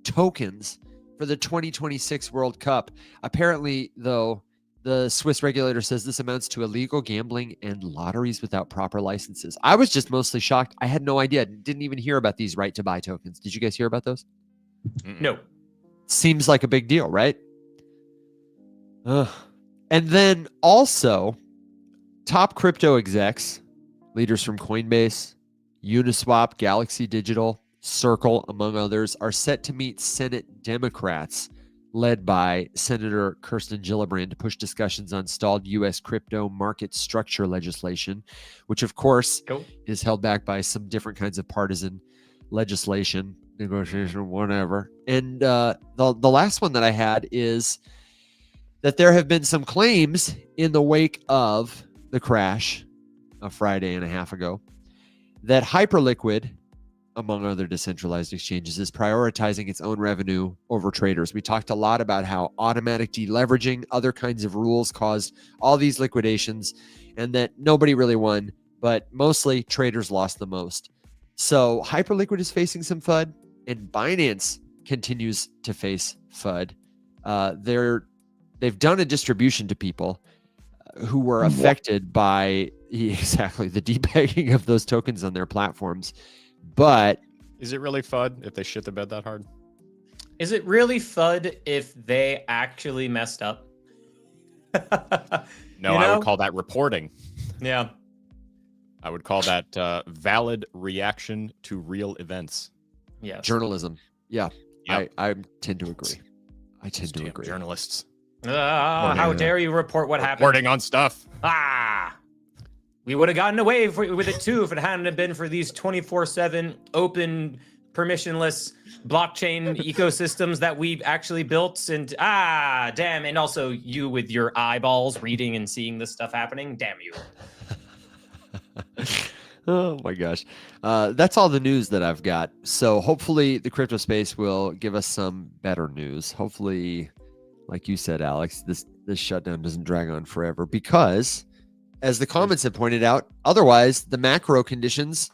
tokens for the 2026 World Cup. Apparently, though, the Swiss regulator says this amounts to illegal gambling and lotteries without proper licenses. I was just mostly shocked. I had no idea. Didn't even hear about these right-to-buy tokens. Did you guys hear about those? No. Seems like a big deal, right? And then also, top crypto execs, leaders from Coinbase, Uniswap, Galaxy Digital, Circle, among others, are set to meet Senate Democrats led by Senator Kirsten Gillibrand to push discussions on stalled U.S. crypto market structure legislation, which, of course, is held back by some different kinds of partisan legislation, negotiation, whatever. And the last one that I had is that there have been some claims in the wake of the crash a Friday and a half ago that Hyperliquid, among other decentralized exchanges, is prioritizing its own revenue over traders. We talked a lot about how automatic deleveraging, other kinds of rules caused all these liquidations, and that nobody really won, but mostly traders lost the most. So Hyperliquid is facing some FUD, and Binance continues to face FUD. They've done a distribution to people who were affected by the depegging of those tokens on their platforms. But is it really FUD if they shit the bed that hard? Is it really FUD if they actually messed up? No, I would call that reporting. Yeah. I would call that valid reaction to real events. Yeah. Journalism. Yeah. Yep. I tend to agree. I tend to agree. Journalists. How dare you report what happened? Reporting on stuff. We would have gotten away with it too if it hadn't been for these 24/7 open, permissionless blockchain ecosystems that we've actually built. And damn, and also you with your eyeballs reading and seeing this stuff happening. Damn you. Oh my gosh. That's all the news that I've got. So hopefully the crypto space will give us some better news. Hopefully, like you said, Alex, this shutdown doesn't drag on forever, because as the comments have pointed out, otherwise the macro conditions,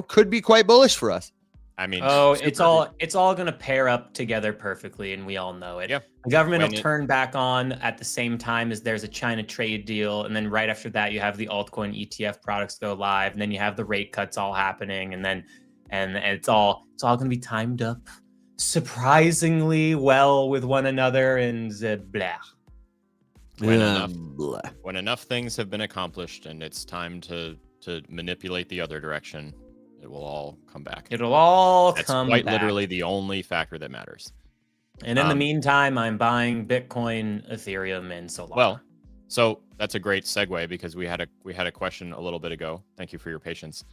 could be quite bullish for us. I mean, it's all going to pair up together perfectly, and we all know it. Yeah. The government will turn back on at the same time as there's a China trade deal, and then right after that, you have the altcoin ETF products go live, and then you have the rate cuts all happening, and it's all going to be timed up surprisingly well with one another, and blah. When enough things have been accomplished and it's time to manipulate the other direction, it will all come back. It'll all That's come quite back. Literally the only factor that matters. And in the meantime, I'm buying Bitcoin, Ethereum, and Solana. Well, so that's a great segue, because we had a question a little bit ago. Thank you for your patience.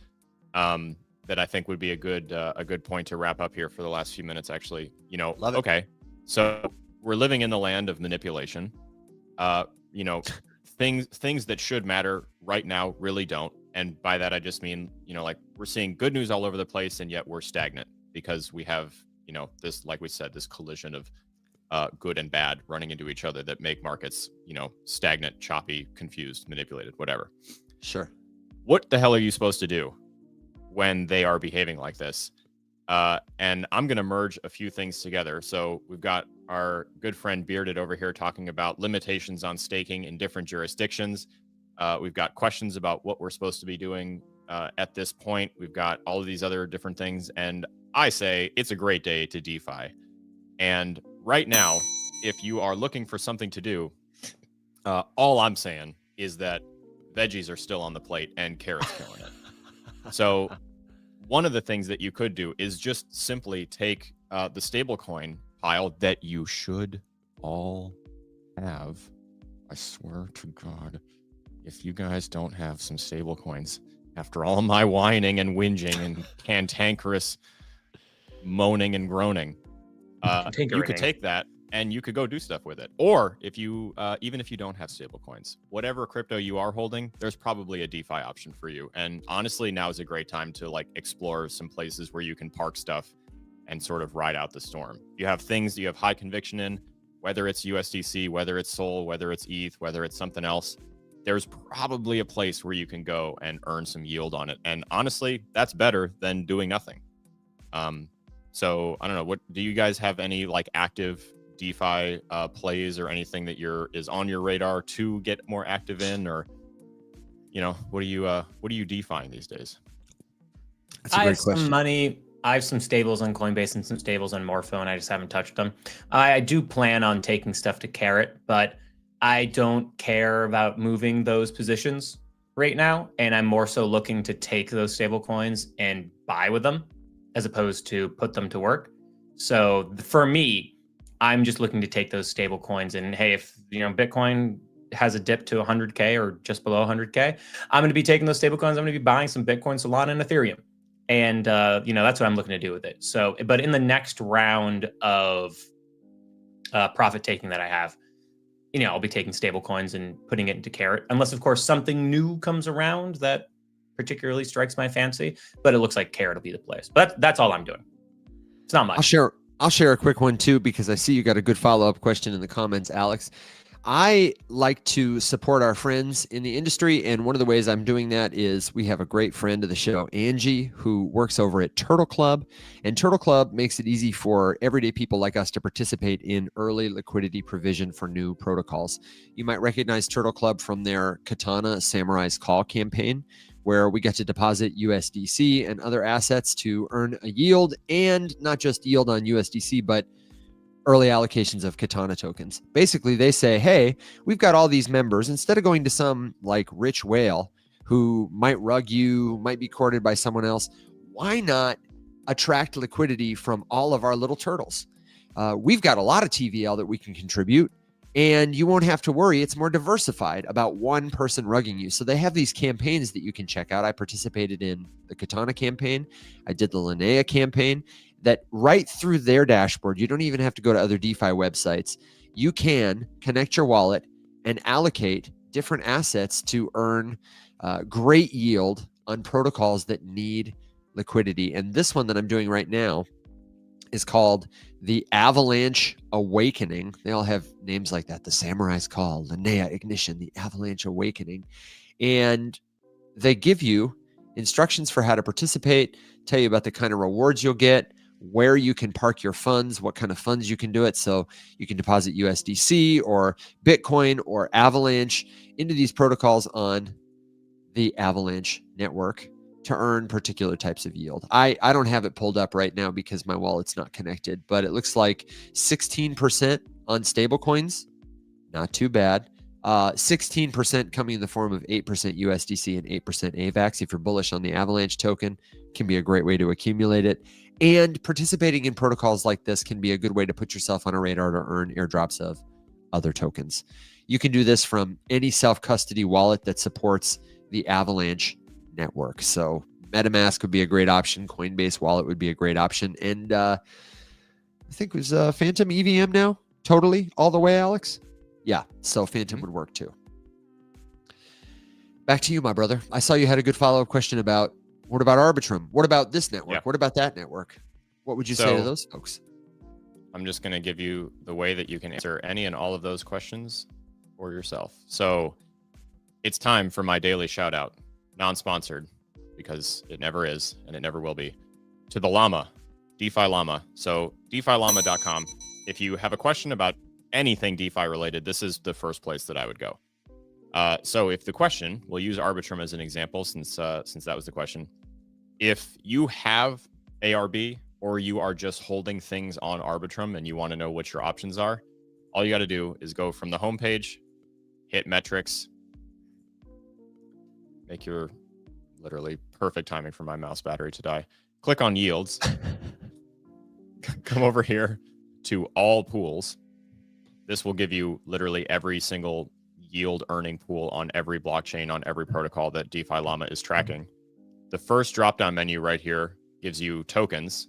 That I think would be a good point to wrap up here for the last few minutes. Actually, Love it. Okay, so we're living in the land of manipulation. Things that should matter right now really don't. And by that, I just mean, like, we're seeing good news all over the place, and yet we're stagnant because we have, this, like we said, this collision of good and bad running into each other that make markets, stagnant, choppy, confused, manipulated, whatever. Sure. What the hell are you supposed to do when they are behaving like this? And I'm going to merge a few things together. So we've got our good friend Bearded over here talking about limitations on staking in different jurisdictions. We've got questions about what we're supposed to be doing at this point. We've got all of these other different things. And I say it's a great day to DeFi. And right now, if you are looking for something to do, all I'm saying is that veggies are still on the plate and carrots killing it. So one of the things that you could do is just simply take the stablecoin pile that you should all have. I swear to God, if you guys don't have some stablecoins, after all my whining and whinging and cantankerous moaning and groaning, you could take that and you could go do stuff with it. Or if you, even if you don't have stablecoins, whatever crypto you are holding, there's probably a DeFi option for you. And honestly, now is a great time to explore some places where you can park stuff and sort of ride out the storm. You have things that you have high conviction in, whether it's USDC, whether it's Sol, whether it's ETH, whether it's something else. There's probably a place where you can go and earn some yield on it. And honestly, that's better than doing nothing. So I don't know, what do you guys have any active DeFi plays or anything that is on your radar to get more active in, or what are you DeFiing these days? That's a great question. Some money. I have some stables on Coinbase and some stables on Morpho, and I just haven't touched them. I do plan on taking stuff to Carrot, but I don't care about moving those positions right now, and I'm more so looking to take those stable coins and buy with them as opposed to put them to work. So for me, I'm just looking to take those stable coins. And hey, if Bitcoin has a dip to 100K or just below 100K, I'm going to be taking those stable coins. I'm going to be buying some Bitcoin, Solana, and Ethereum. And, that's what I'm looking to do with it. So, but in the next round of profit taking that I have, I'll be taking stable coins and putting it into Carrot, unless, of course, something new comes around that particularly strikes my fancy. But it looks like Carrot will be the place. But that's all I'm doing. It's not much. I'll share a quick one too, because I see you got a good follow-up question in the comments, Alex. I like to support our friends in the industry, and one of the ways I'm doing that is we have a great friend of the show, Angie, who works over at Turtle Club, and Turtle Club makes it easy for everyday people like us to participate in early liquidity provision for new protocols. You might recognize Turtle Club from their Katana Samurai's Call campaign, where we get to deposit USDC and other assets to earn a yield, and not just yield on USDC, but early allocations of Katana tokens. Basically, they say, hey, we've got all these members. Instead of going to some like rich whale who might rug you, might be courted by someone else, why not attract liquidity from all of our little turtles? We've got a lot of TVL that we can contribute, and you won't have to worry. It's more diversified about one person rugging you. So they have these campaigns that you can check out. I participated in the Katana campaign. I did the Linnea campaign. That right through their dashboard, you don't even have to go to other DeFi websites. You can connect your wallet and allocate different assets to earn great yield on protocols that need liquidity. And this one that I'm doing right now is called the Avalanche Awakening. They all have names like that. The Samurai's Call, Linnea Ignition, the Avalanche Awakening. And they give you instructions for how to participate, tell you about the kind of rewards you'll get, where you can park your funds, what kind of funds you can do it. So you can deposit USDC or Bitcoin or Avalanche into these protocols on the Avalanche network to earn particular types of yield. I don't have it pulled up right now because my wallet's not connected, but it looks like 16% on stable coins. Not too bad. 16% coming in the form of 8% USDC and 8% AVAX. If you're bullish on the Avalanche token, can be a great way to accumulate it. And participating in protocols like this can be a good way to put yourself on a radar to earn airdrops of other tokens. You can do this from any self-custody wallet that supports the Avalanche network. So MetaMask would be a great option. Coinbase wallet would be a great option. And I think it was Phantom EVM now, totally all the way, Alex. Yeah, so Phantom would work too. Back to you, my brother. I saw you had a good follow-up question about, what about Arbitrum? What about this network? Yeah. What about that network? What would you say to those folks? I'm just going to give you the way that you can answer any and all of those questions for yourself. So it's time for my daily shout out, non-sponsored, because it never is and it never will be, to the Llama, DeFiLlama. So DeFiLlama.com. If you have a question about anything DeFi related, this is the first place that I would go. So if the question, we'll use Arbitrum as an example, since that was the question. If you have ARB or you are just holding things on Arbitrum and you want to know what your options are, all you got to do is go from the homepage, hit metrics, make your literally perfect timing for my mouse battery to die. Click on yields, come over here to all pools. This will give you literally every single yield earning pool on every blockchain, on every protocol that DeFiLlama is tracking. The first drop-down menu right here gives you tokens.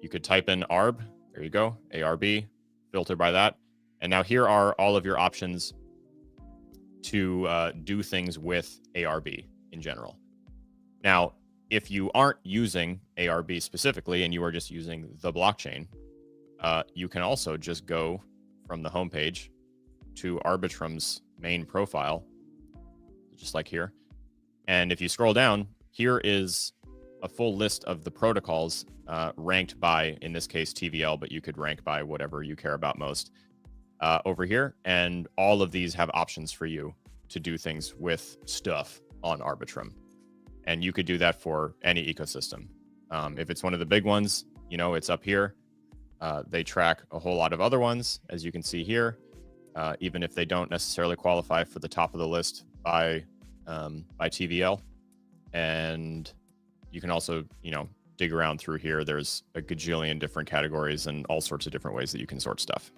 You could type in ARB. There you go. ARB, filter by that. And now here are all of your options to do things with ARB in general. Now, if you aren't using ARB specifically and you are just using the blockchain, you can also just go from the homepage to Arbitrum's main profile, just like here. And if you scroll down, here is a full list of the protocols ranked by, in this case, TVL, but you could rank by whatever you care about most over here. And all of these have options for you to do things with stuff on Arbitrum. And you could do that for any ecosystem. If it's one of the big ones, it's up here. They track a whole lot of other ones, as you can see here, even if they don't necessarily qualify for the top of the list by TVL. And you can also, dig around through here, there's a gajillion different categories and all sorts of different ways that you can sort stuff.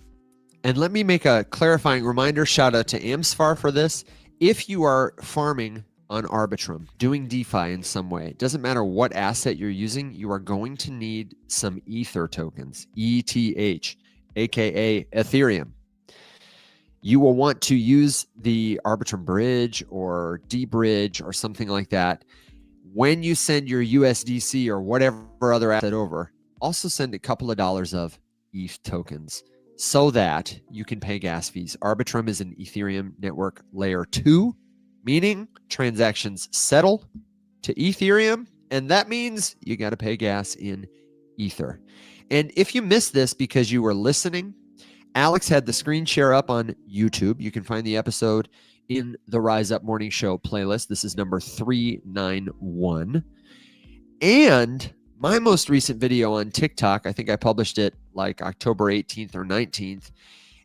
And let me make a clarifying reminder, shout out to Amsfar for this. If you are farming on Arbitrum, doing DeFi in some way, it doesn't matter what asset you're using, you are going to need some Ether tokens, ETH, aka Ethereum. You will want to use the Arbitrum Bridge or D-Bridge or something like that. When you send your USDC or whatever other asset over, also send a couple of dollars of ETH tokens so that you can pay gas fees. Arbitrum is an Ethereum network layer 2, meaning transactions settle to Ethereum, and that means you got to pay gas in Ether. And if you missed this because you were listening, Alex had the screen share up on YouTube. You can find the episode in the Rise Up Morning Show playlist. This is number 391. And my most recent video on TikTok, I think I published it like October 18th or 19th,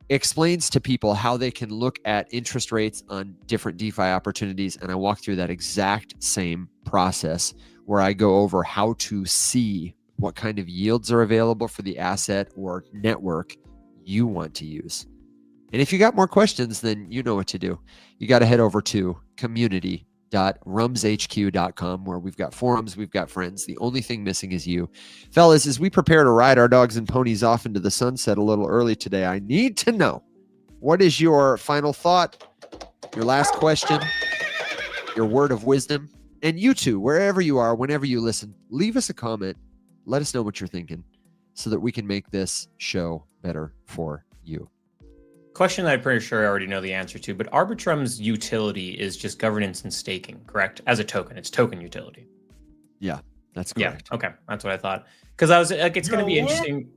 explains to people how they can look at interest rates on different DeFi opportunities. And I walk through that exact same process where I go over how to see what kind of yields are available for the asset or network you want to use. And if you got more questions, then you know what to do. You got to head over to community.rumshq.com where we've got forums, we've got friends. The only thing missing is you. Fellas, as we prepare to ride our dogs and ponies off into the sunset a little early today, I need to know, what is your final thought, your last question, your word of wisdom? And you too, wherever you are, whenever you listen, leave us a comment. Let us know what you're thinking so that we can make this show better for you. Question that I'm pretty sure I already know the answer to, but Arbitrum's utility is just governance and staking, correct? As a token, it's token utility. Yeah, that's correct. Yeah, okay, that's what I thought. Because I was like, it's going to be interesting.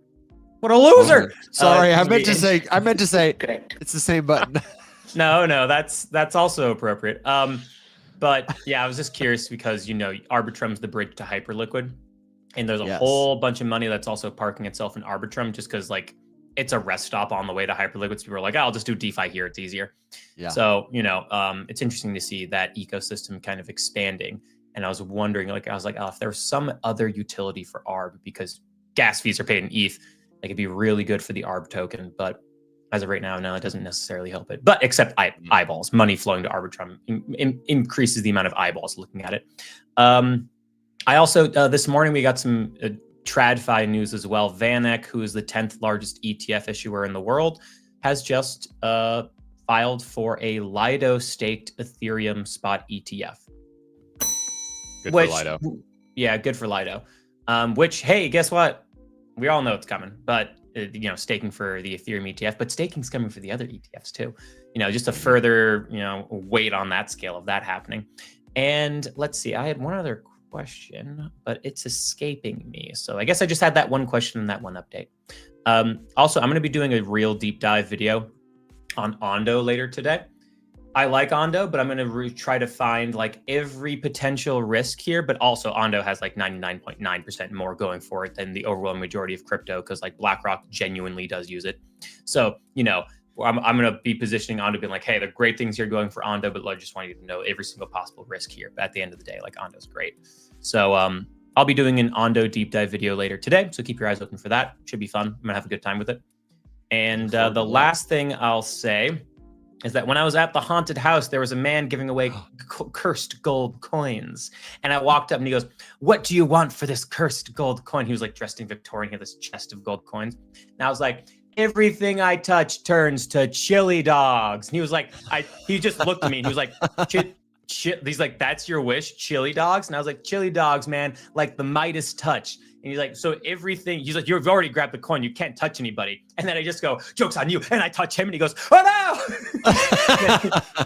What a loser! Sorry, I meant to say it's the same button. No, that's also appropriate. But yeah, I was just curious because Arbitrum's the bridge to Hyperliquid, and there's a whole bunch of money that's also parking itself in Arbitrum just because like it's a rest stop on the way to Hyperliquid. So people are like, oh, I'll just do DeFi here. It's easier. Yeah. So, it's interesting to see that ecosystem kind of expanding. And I was wondering, oh, if there was some other utility for ARB, because gas fees are paid in ETH, like it'd be really good for the ARB token. But as of right now, no, it doesn't necessarily help it. But except eyeballs, money flowing to Arbitrum increases the amount of eyeballs looking at it. I also, this morning, we got some TradFi news as well. VanEck, who is the 10th largest ETF issuer in the world, has just filed for a Lido staked Ethereum spot ETF. Good for Lido. Yeah, good for Lido. Which, hey, guess what? We all know it's coming, but staking for the Ethereum ETF, but staking's coming for the other ETFs too. Just a further, weight on that scale of that happening. And let's see, I had one other question, but it's escaping me. So I guess I just had that one question and that one update. Also, I'm going to be doing a real deep dive video on Ondo later today. I like Ondo, but I'm going to try to find like every potential risk here. But also Ondo has like 99.9% more going for it than the overwhelming majority of crypto, because like BlackRock genuinely does use it. So, I'm going to be positioning Ondo, being like, hey, there are great things here going for Ondo, but I just want you to know every single possible risk here. But at the end of the day, like Ondo's great. So I'll be doing an Ondo deep dive video later today. So keep your eyes open for that. Should be fun. I'm going to have a good time with it. And the last thing I'll say is that when I was at the haunted house, there was a man giving away cursed gold coins. And I walked up and he goes, what do you want for this cursed gold coin? He was like dressed in Victorian. He had this chest of gold coins. And I was like, everything I touch turns to chili dogs. And he was like, he just looked at me and he was like, he's like, that's your wish, chili dogs? And I was like, chili dogs, man, like the Midas touch. And he's like, so everything, he's like, you've already grabbed the coin, you can't touch anybody. And then I just go, joke's on you. And I touch him and he goes, oh no.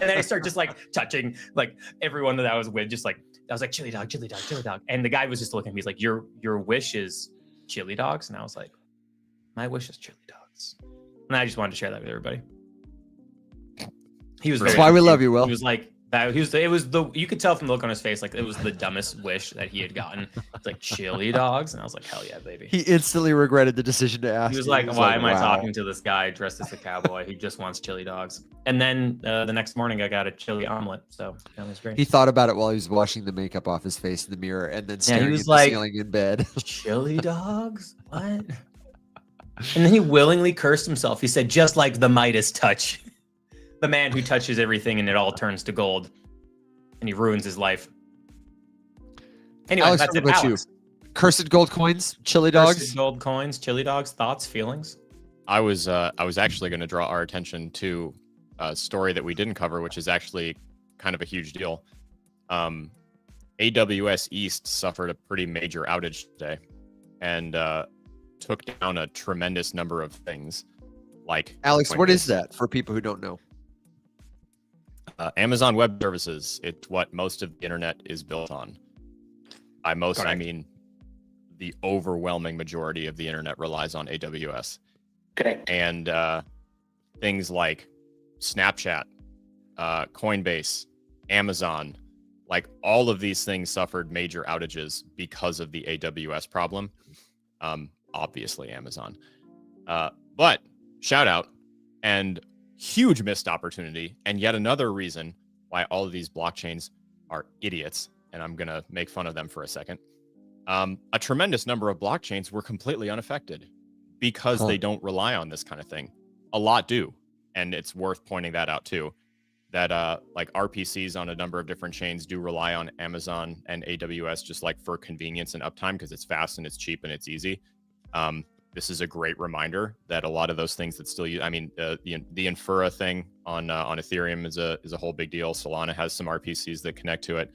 And then I start just like touching like everyone that I was with, just like, I was like, chili dog, chili dog, chili dog. And the guy was just looking at me, he's like, your wish is chili dogs? And I was like, my wish is chili dogs. And I just wanted to share that with everybody. He was That's why we love you, Will. He was like, You could tell from the look on his face, like it was the dumbest wish that he had gotten. It's like chili dogs, and I was like, hell yeah, baby. He instantly regretted the decision to ask. He was like, why am I talking to this guy dressed as a cowboy? He just wants chili dogs. And then the next morning, I got a chili omelet. So that was great. He thought about it while he was washing the makeup off his face in the mirror, and then staring he was at like, the ceiling in bed. Chili dogs? What? And then he willingly cursed himself. He said, just like the Midas touch. The man who touches everything and it all turns to gold. And he ruins his life. Anyway, Alex, that's it. what about Alex. you? Cursed gold coins, chili dogs. Cursed gold coins, chili dogs, thoughts, feelings? I was actually going to draw our attention to a story that we didn't cover, which is actually kind of a huge deal. AWS East suffered a pretty major outage today and took down a tremendous number of things. Like Alex, what is that for people who don't know? Amazon Web Services. It's what most of the internet is built on. By most, I mean the overwhelming majority of the internet relies on AWS. Correct. And things like Snapchat, Coinbase, Amazon, like all of these things suffered major outages because of the AWS problem. Obviously Amazon. But shout out and huge missed opportunity, and yet another reason why all of these blockchains are idiots, and I'm going to make fun of them for a second. A tremendous number of blockchains were completely unaffected because they don't rely on this kind of thing. A lot do, and it's worth pointing that out too, that like RPCs on a number of different chains do rely on Amazon and AWS just like for convenience and uptime because it's fast and it's cheap and it's easy. This is a great reminder that a lot of those things that still use, I mean, the Infura thing on Ethereum is a whole big deal. Solana has some RPCs that connect to it.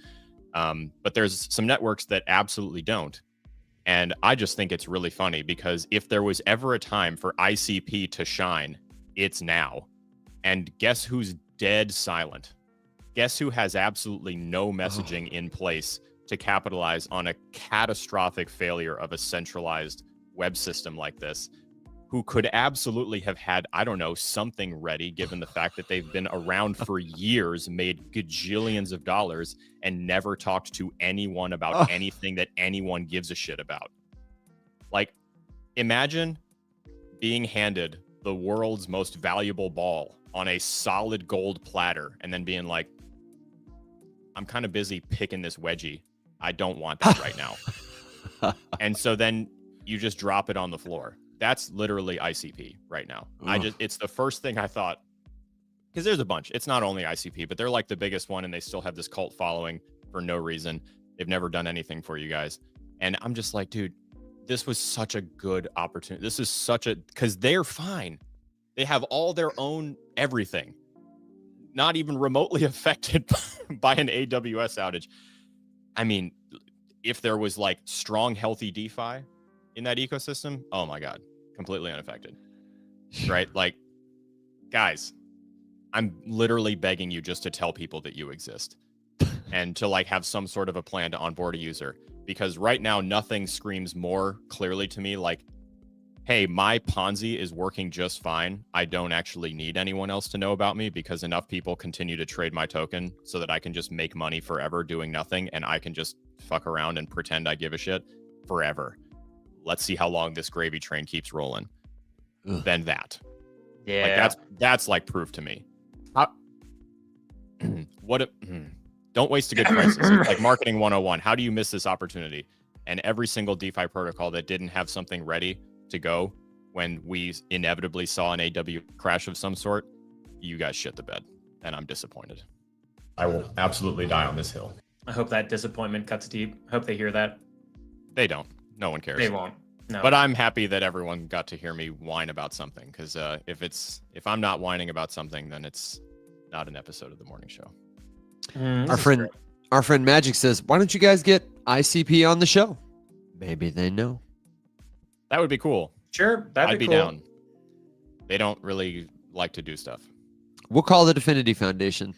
But there's some networks that absolutely don't. And I just think it's really funny because if there was ever a time for ICP to shine, it's now. And guess who's dead silent? Guess who has absolutely no messaging in place to capitalize on a catastrophic failure of a centralized web system like this, who could absolutely have had, I don't know, something ready given the fact that they've been around for years, made gajillions of dollars, and never talked to anyone about anything that anyone gives a shit about. Like, imagine being handed the world's most valuable ball on a solid gold platter and then being like, I'm kind of busy picking this wedgie. I don't want that right now. And so then you just drop it on the floor. That's literally ICP right now. It's the first thing I thought, because there's a bunch. It's not only ICP, but they're like the biggest one, and they still have this cult following for no reason. They've never done anything for you guys. And I'm just like, dude, this was such a good opportunity. This is because they're fine. They have all their own everything, not even remotely affected by an AWS outage. I mean, if there was like strong, healthy DeFi in that ecosystem, oh my God, completely unaffected, right? Like, guys, I'm literally begging you just to tell people that you exist and to like have some sort of a plan to onboard a user, because right now nothing screams more clearly to me like, hey, my Ponzi is working just fine. I don't actually need anyone else to know about me because enough people continue to trade my token so that I can just make money forever doing nothing, and I can just fuck around and pretend I give a shit forever. Let's see how long this gravy train keeps rolling. Then that. Yeah. Like that's like proof to me. Don't waste a good crisis. It's like marketing 101. How do you miss this opportunity? And every single DeFi protocol that didn't have something ready to go when we inevitably saw an AW crash of some sort, you guys shit the bed. And I'm disappointed. I will absolutely die on this hill. I hope that disappointment cuts deep. I hope they hear that. They don't. No one cares. They won't. No. But I'm happy that everyone got to hear me whine about something, because if I'm not whining about something, then it's not an episode of the morning show. Our friend Magic says, why don't you guys get ICP on the show? Maybe they know. That would be cool. Sure, I'd be cool. down. They don't really like to do stuff. We'll call the Definity Foundation.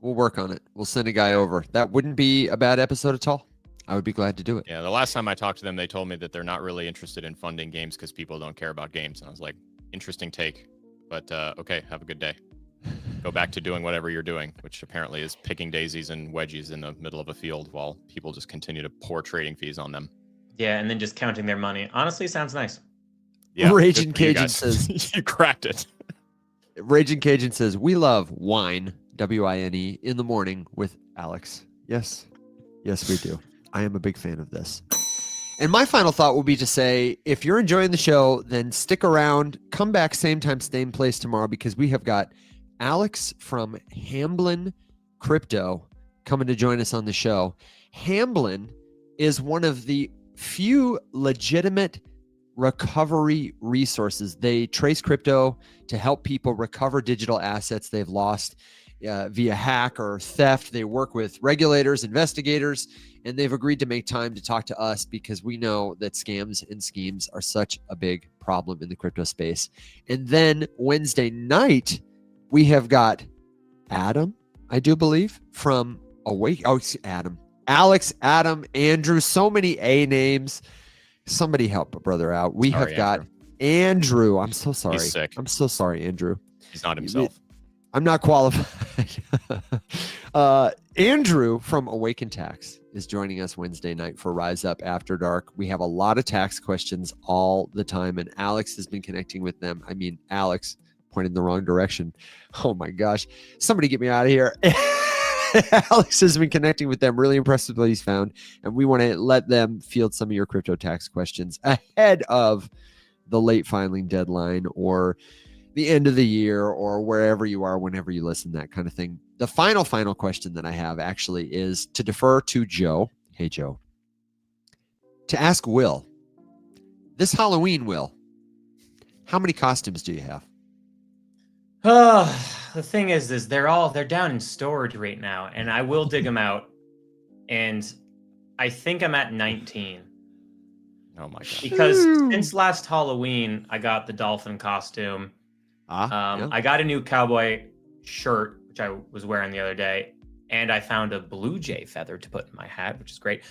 We'll work on it. We'll send a guy over. That wouldn't be a bad episode at all. I would be glad to do it. Yeah, the last time I talked to them, they told me that they're not really interested in funding games because people don't care about games. And I was like, interesting take. But okay, have a good day. go back to doing whatever you're doing, which apparently is picking daisies and wedgies in the middle of a field while people just continue to pour trading fees on them. Yeah, and then just counting their money. Honestly, sounds nice. Yeah, Raging Cajun says you cracked it. Raging Cajun says we love wine, W-I-N-E, in the morning with Alex. Yes, we do. I am a big fan of this. And my final thought will be to say, if you're enjoying the show, then stick around. Come back same time, same place tomorrow, because we have got Alex from Hamblin Crypto coming to join us on the show. Hamblin is one of the few legitimate recovery resources. They trace crypto to help people recover digital assets they've lost via hack or theft. They work with regulators, investigators, and they've agreed to make time to talk to us because we know that scams and schemes are such a big problem in the crypto space. And then Wednesday night, we have got Adam, I do believe, from Awake. Oh, Adam. Alex, Adam, Andrew, so many A names. Somebody help a brother out. We have got Andrew. I'm so sorry. He's sick. I'm so sorry, Andrew. He's not himself. I'm not qualified. Andrew from Awaken Tax is joining us Wednesday night for Rise Up After Dark. We have a lot of tax questions all the time, and Alex has been connecting with them. I mean, Alex pointed in the wrong direction. Oh my gosh. Somebody get me out of here. Alex has been connecting with them, really impressed with what he's found, and we want to let them field some of your crypto tax questions ahead of the late filing deadline or the end of the year or wherever you are, whenever you listen, that kind of thing. The final question that I have actually is to defer to Joe. Hey, Joe. To ask Will, this Halloween, Will, how many costumes do you have? The thing is they're down in storage right now, and I will dig them out. And I think I'm at 19. Oh my god! Because since last Halloween, I got the dolphin costume. Yeah. I got a new cowboy shirt, which I was wearing the other day, and I found a blue jay feather to put in my hat, which is great.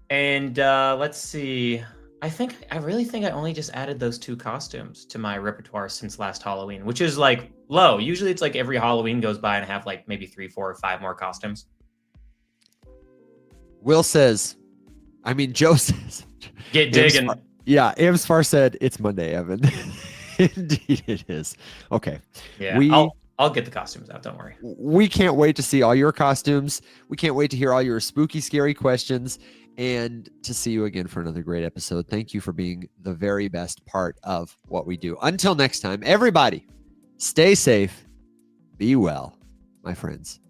Let's see. I really think I only just added those 2 costumes to my repertoire since last Halloween, which is like low. Usually it's like every Halloween goes by and I have like maybe 3, 4, or 5 more costumes. Will says, Joe says, get digging. Yeah, Amsfar said it's Monday, Evan. Indeed it is. Okay. Yeah, I'll get the costumes out. Don't worry. We can't wait to see all your costumes. We can't wait to hear all your spooky, scary questions and to see you again for another great episode. Thank you for being the very best part of what we do. Until next time, everybody, stay safe, be well, my friends.